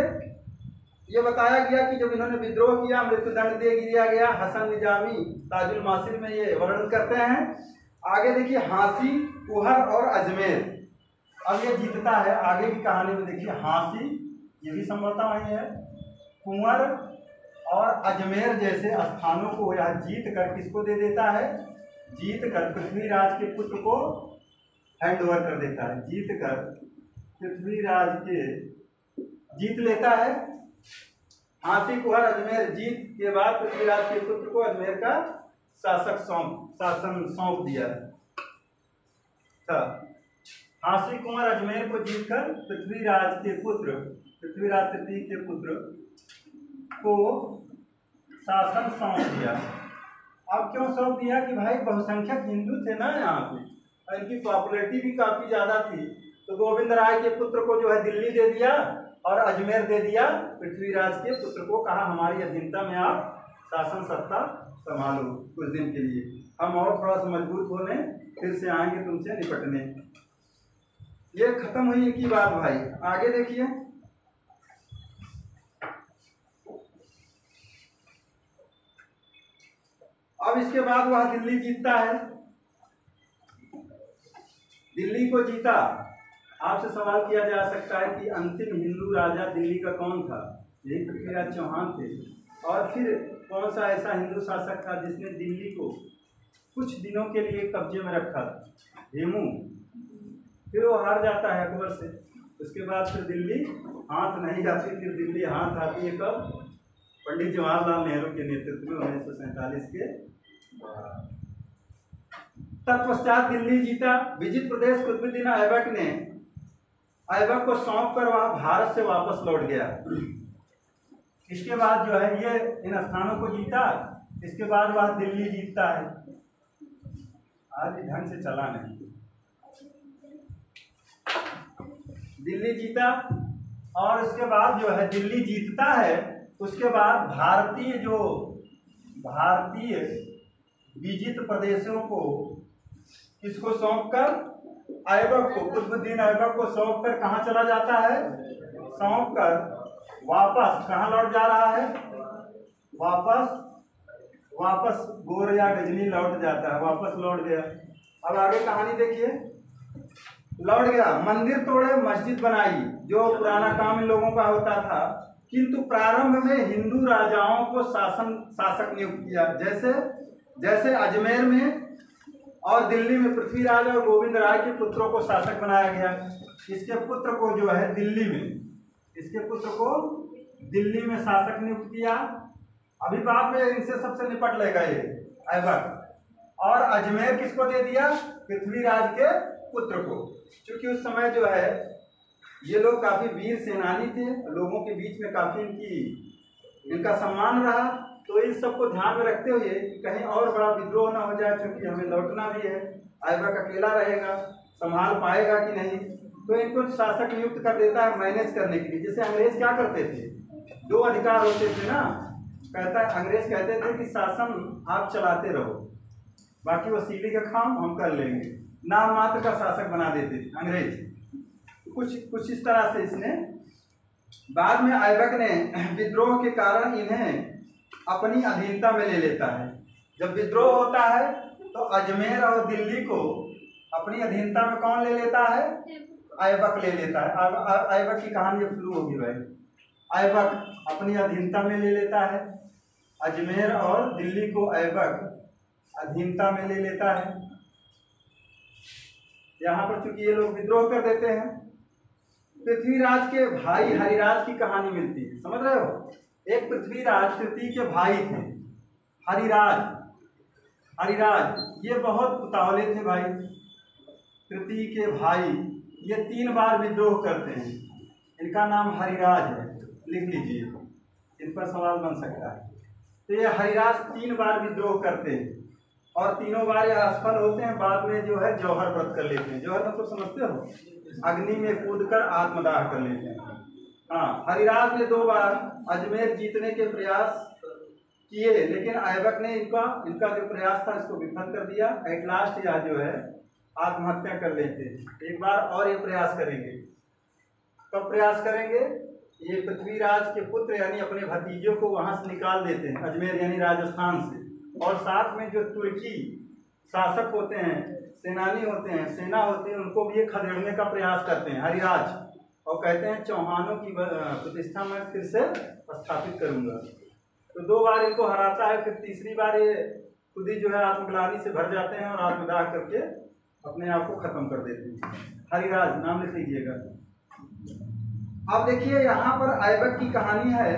ये बताया गया कि जब इन्होंने विद्रोह किया, मृत्युदंड दे दिया गया। हसन निजामी ताजुल मासिर में ये वर्णन करते हैं। आगे देखिए हांसी, कुहर और अजमेर। अब ये जीतता है। आगे की कहानी में देखिए हांसी, ये भी संभवतः वही है, कुंवर और अजमेर जैसे स्थानों को यह जीत कर किसको दे देता है? जीत कर पृथ्वीराज के पुत्र को हैंड ओवर कर देता है। जीत कर पृथ्वीराज के जीत लेता है। हांसी, कुहर, अजमेर जीत के बाद पृथ्वीराज के पुत्र को अजमेर का शासन सौंप दिया। हांसी, कुंवर, अजमेर को जीतकर पृथ्वीराज के पुत्र, पृथ्वीराज तृतीय के पुत्र को शासन सौंप दिया। अब क्यों सौंप दिया? कि भाई बहुसंख्यक हिंदू थे ना यहाँ पे, और इनकी पॉपुलैरिटी भी काफी ज्यादा थी। तो गोविंद राय के पुत्र को जो है दिल्ली दे दिया और अजमेर दे दिया। पृथ्वीराज के पुत्र को कहा हमारी अधीनता में आप शासन सत्ता संभालो कुछ दिन के लिए, हम और थोड़ा सा मजबूत होने, फिर से आएंगे तुमसे निपटने। ये खत्म हुई इनकी बात भाई। आगे देखिए। अब इसके बाद वह दिल्ली जीतता है। दिल्ली को जीता। आपसे सवाल किया जा सकता है कि अंतिम हिंदू राजा दिल्ली का कौन था? यही पृथ्वीराज चौहान थे। और फिर कौन सा ऐसा हिंदू शासक था जिसने दिल्ली को कुछ दिनों के लिए कब्जे में रखा? हेमू। फिर वो हार जाता है अकबर से। उसके बाद फिर दिल्ली हाथ नहीं जाती, फिर दिल्ली हाथ आती है कब? पंडित जवाहरलाल नेहरू के नेतृत्व में 1947 के। तत्पश्चात दिल्ली जीता। विजित प्रदेश कुतुबुद्दीन ऐबक ने ऐबक को सौंप कर वह भारत से वापस लौट गया। इसके बाद जो है ये इन स्थानों को जीता। इसके बाद वह दिल्ली जीतता है। आज ढंग से चला नहीं। दिल्ली जीता और उसके बाद जो है दिल्ली जीतता है। उसके बाद भारतीय विजित प्रदेशों को किसको सौंप कर? ऐबक को, कुतुबुद्दीन ऐबक को सौंप कर कहाँ चला जाता है? सौंप कर वापस कहाँ लौट जा रहा है? वापस गोर या गजनी लौट जाता है। वापस लौट गया। अब आगे कहानी देखिए। लौट गया, मंदिर तोड़े, मस्जिद बनाई, जो पुराना काम इन लोगों का होता था। किंतु प्रारंभ में हिंदू राजाओं को शासक नियुक्त किया। जैसे अजमेर में और दिल्ली में पृथ्वीराज और गोविंद राय के पुत्रों को शासक बनाया गया। इसके पुत्र को जो है दिल्ली में, इसके पुत्र को दिल्ली में शासक नियुक्त किया। अभी बाद में इनसे सबसे निपट लेगा ये ऐबक। और अजमेर किसको दे दिया? पृथ्वीराज के पुत्र को। क्योंकि उस समय जो है ये लोग काफी वीर सेनानी थे, लोगों के बीच में काफी इनका सम्मान रहा। तो इन सबको ध्यान में रखते हुए कि कहीं और बड़ा विद्रोह ना हो जाए, क्योंकि हमें लौटना भी है, ऐबक अकेला रहेगा, संभाल पाएगा कि नहीं, तो इनको शासक नियुक्त कर देता है मैनेज करने के लिए। जैसे अंग्रेज क्या करते थे, 2 अधिकार होते थे ना, अंग्रेज कहते थे कि शासन आप चलाते रहो, बाकी वसीले का काम हम कर लेंगे, नाम मात्र का शासक बना देते थे अंग्रेज। कुछ इस तरह से इसने बाद में ऐबक ने विद्रोह के कारण इन्हें अपनी अधीनता में ले लेता है। जब विद्रोह होता है तो अजमेर और दिल्ली को अपनी अधीनता में कौन ले लेता है? ऐबक ले लेता है। ऐबक की कहानी अब शुरू होगी भाई। ऐबक अपनी अधीनता में ले लेता है, अजमेर और दिल्ली को ऐबक अधीनता में ले लेता है। यहाँ पर चूंकि ये लोग विद्रोह कर देते हैं, पृथ्वीराज के भाई हरिराज की कहानी मिलती है, समझ रहे हो? एक पृथ्वीराज तृतीय के भाई थे, हरिराज ये बहुत उतावले थे भाई। तृतीय के भाई ये 3 बार विद्रोह करते हैं। इनका नाम हरिराज है, लिख लीजिए, इन पर सवाल बन सकता है। तो ये हरिराज 3 बार विद्रोह करते हैं और तीनों बार ये असफल होते हैं। बाद में जो है जौहर व्रत कर लेते हैं। जौहर मतलब समझते हो? अग्नि में कूदकर आत्मदाह कर लेते हैं। हाँ, हरिराज ने 2 बार अजमेर जीतने के प्रयास किए, लेकिन ऐबक ने इनका जो प्रयास था इसको विफल कर दिया। एट लास्ट यह जो है आत्महत्या कर लेते हैं। एक बार और ये प्रयास करेंगे। कब प्रयास करेंगे? ये पृथ्वीराज के पुत्र यानी अपने भतीजों को वहां से निकाल देते हैं, अजमेर यानी राजस्थान से। और साथ में जो तुर्की शासक होते हैं, सेनानी होते हैं, सेना होती है, उनको भी ये खदेड़ने का प्रयास करते हैं हरिराज, और कहते हैं चौहानों की प्रतिष्ठा मैं फिर से स्थापित करूंगा। तो 2 बार इनको हराता है, फिर तीसरी बार ये खुद ही जो है आत्मग्लानि से भर जाते हैं और आत्मदाह करके अपने आप को खत्म कर देते हैं। हरिराज नाम लिख लीजिएगा। अब देखिए यहाँ पर ऐबक की कहानी है।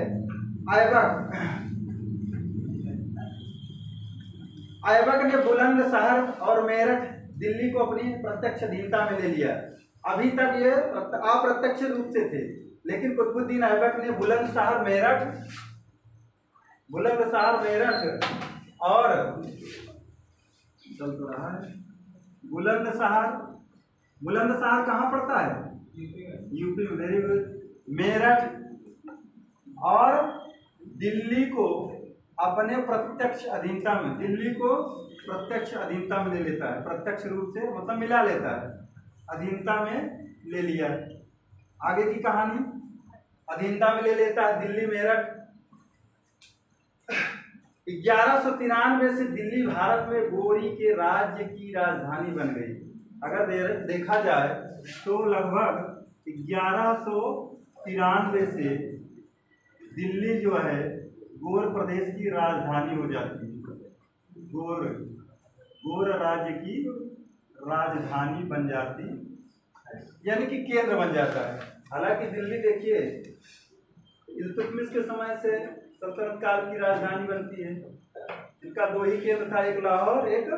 ऐबक ने बुलंदशहर और मेरठ दिल्ली को अपनी प्रत्यक्ष अधीनता में ले लिया। अभी तक ये अप्रत्यक्ष रूप से थे, लेकिन कुतुबुद्दीन ऐबक ने बुलंदशहर मेरठ और चल तो रहा है बुलंदशहर कहाँ पड़ता है? यूपी में। Very good. मेरठ और दिल्ली को अपने प्रत्यक्ष अधीनता में, दिल्ली को प्रत्यक्ष अधीनता में ले लेता है। प्रत्यक्ष रूप से मतलब मिला लेता है, अधीनता में ले लिया। आगे की कहानी, अधीनता में ले लेता है दिल्ली मेरठ। 1193 से दिल्ली भारत में गौरी के राज्य की राजधानी बन गई। अगर देखा जाए तो लगभग 1193 से दिल्ली जो है गौर प्रदेश की राजधानी हो जाती है। गौर राज्य की राजधानी बन जाती है, यानी कि केंद्र बन जाता है। हालांकि दिल्ली देखिए इल्तुतमिश के समय से सल्तनत काल की राजधानी बनती है। इनका 2 ही केंद्र था, एक लाहौर एक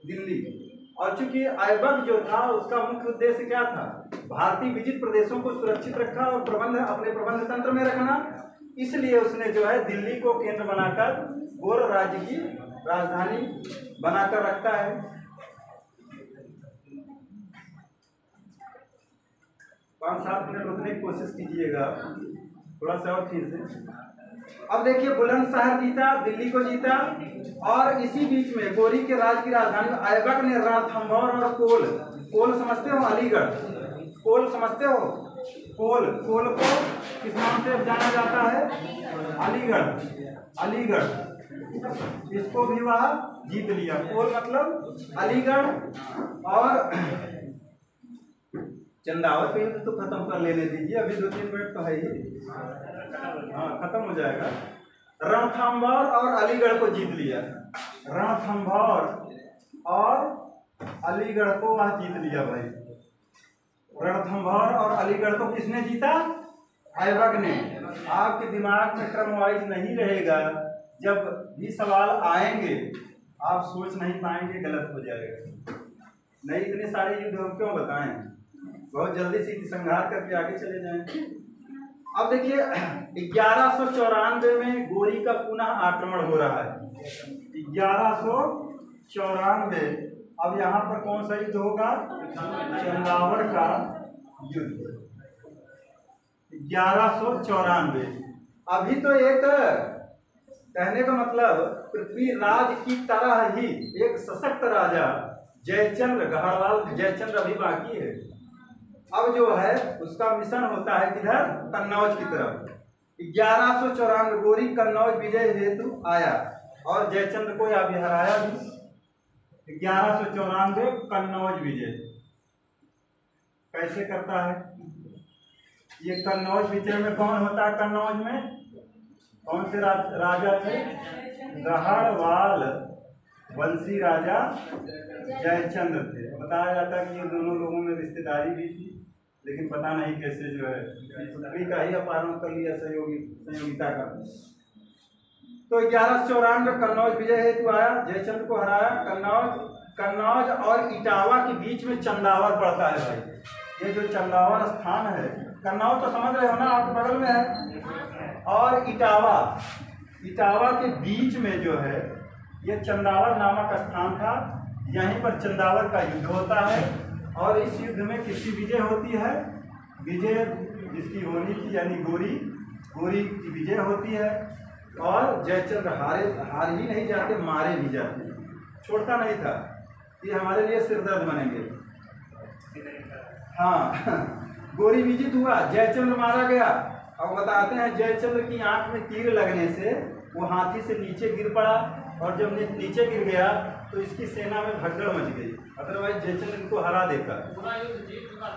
दिल्ली। और चूंकि ऐबक जो था उसका मुख्य उद्देश्य क्या था? भारतीय विजित प्रदेशों को सुरक्षित रखा और अपने प्रबंध तंत्र में रखना। इसलिए उसने जो है दिल्ली को केंद्र बनाकर गौर राज्य की राजधानी बनाकर रखता है। पाँच 7 मिनट रुकने की कोशिश कीजिएगा, थोड़ा सा और खींच दें। अब देखिए बुलंदशहर जीता, दिल्ली को जीता, और इसी बीच में गौरी के राज की राजधानी ऐबक ने रणथंभौर और कोल समझते हो? अलीगढ़, कोल समझते हो? कोल को किस नाम से जाना जाता है? अलीगढ़। इसको भी वह जीत लिया। कोल मतलब अलीगढ़। और चंदावत पे तो खत्म कर लेने दीजिए, अभी 2-3 मिनट तो है ही, हाँ खत्म हो जाएगा। रणथंभौर और अलीगढ़ को जीत लिया। रणथंभौर और अलीगढ़ को वह जीत लिया भाई। रणथंभौर और अलीगढ़ को किसने जीता? ऐबक ने, आपके दिमाग में क्रम वाइज नहीं रहेगा। जब भी सवाल आएंगे आप सोच नहीं पाएंगे, गलत हो जाएगा। नहीं इतने सारे युद्ध हम क्यों बताएं, बहुत जल्दी से संघार करके आगे चले जाएं। अब देखिए 1194 में गोरी का पुनः आक्रमण हो रहा है। 1194 अब यहाँ पर कौन सा युद्ध होगा? चंदावड़ का युद्ध 1194। अभी तो एक कहने का मतलब पृथ्वीराज की तरह ही एक सशक्त राजा जयचंद्र, गढ़वाल जयचंद्र अभी बाकी है। अब जो है उसका मिशन होता है किधर? कन्नौज की तरफ। 1194 गोरी कन्नौज विजय हेतु आया और जयचंद्र को यहाँ भी हराया भी। 1194 कन्नौज विजय कैसे करता है? ये कन्नौज विजय में कौन होता है? कन्नौज में कौन से राजा थे? गढ़वाल वंशी राजा जयचंद्र थे। बताया जाता है कि ये दोनों लोगों में रिश्तेदारी भी थी, लेकिन पता नहीं कैसे जो है पुत्री का ही अपहरण कर लिया संयोगिता का। तो 1194 कन्नौज विजय हेतु आया, जयचंद्र को हराया। कन्नौज और इटावा के बीच में चंदावर पड़ता है भाई। ये जो चंदावर स्थान है, कन्नौज तो समझ रहे हो ना, आपके बगल में है। और इटावा के बीच में जो है ये चंदावर नामक स्थान था। यहीं पर चंदावर का युद्ध होता है और इस युद्ध में किसकी विजय होती है? विजय जिसकी होनी थी यानी गोरी की विजय होती है। और जयचंद्र हार ही नहीं जाते, मारे भी जाते, छोड़ता नहीं था। ये हमारे लिए सिरदर्द बनेंगे। हाँ, गोरी विजित हुआ, जयचंद्र मारा गया। अब बताते हैं जयचंद्र की आंख में तीर लगने से वो हाथी से नीचे गिर पड़ा और जब नीचे गिर गया तो इसकी सेना में भगदड़ मच गई। अदरवाइज जयचंद्र इनको हरा देता।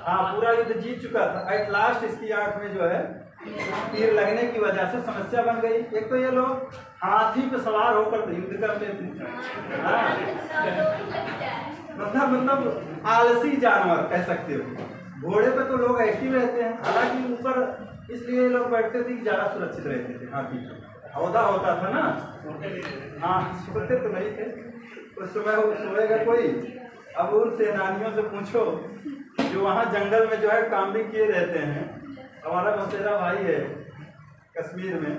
हाँ, पूरा युद्ध जीत चुका था। एट लास्ट इसकी आंख में जो है तीर लगने की वजह से समस्या बन गई। एक तो ये लोग हाथी पे सवार होकर युद्ध करते थे, मतलब आलसी जानवर कह सकते हो। घोड़े पे तो लोग एक्टिव रहते हैं, हालांकि ऊपर इसलिए लोग बैठते थे कि ज़्यादा सुरक्षित रहते थे। हाथी हौदा होता था ना, हाँ सोते तो नहीं थे उस समय, सोएगा कोई। अब उन सेनानियों से पूछो जो वहाँ जंगल में जो है काम भी किए रहते हैं। हमारा मौसेरा भाई है कश्मीर में,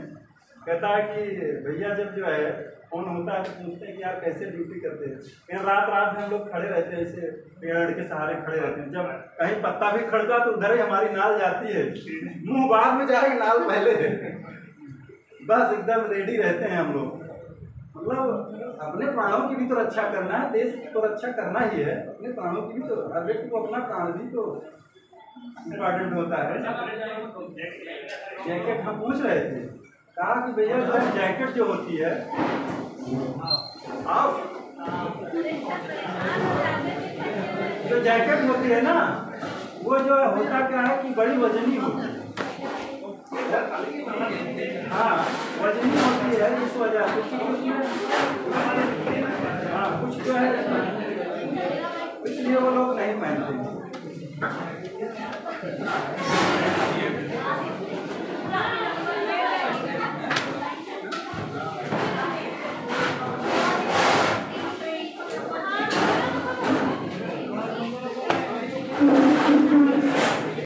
कहता है कि भैया जब जो है फोन होता है तो पूछते हैं कि यार कैसे ड्यूटी करते हैं। फिर रात में हम लोग खड़े रहते हैं, ऐसे पेड़ के सहारे खड़े रहते हैं। जब कहीं पत्ता भी खड़का तो उधर ही हमारी नाल जाती है, मुंह बाद में जाएगी, नाल पहले बस एकदम रेडी रहते हैं हम लोग। मतलब अपने प्राणों की भी तो रक्षा करना है, देश की तो रक्षा करना ही है, अपने प्राणों की भी तो, हर व्यक्ति को अपना प्राण भी तो इम्पोर्टेंट होता है। जैकेट हम पूछ रहे थे, कहा कि भैया जो जैकेट जो होती है आप जो जैकेट होती है ना, वो जो होता क्या है कि बड़ी वजनी होती है। हाँ, वजनी होती है, इस वजह से हाँ कुछ जो है इसलिए वो लोग नहीं पहनते।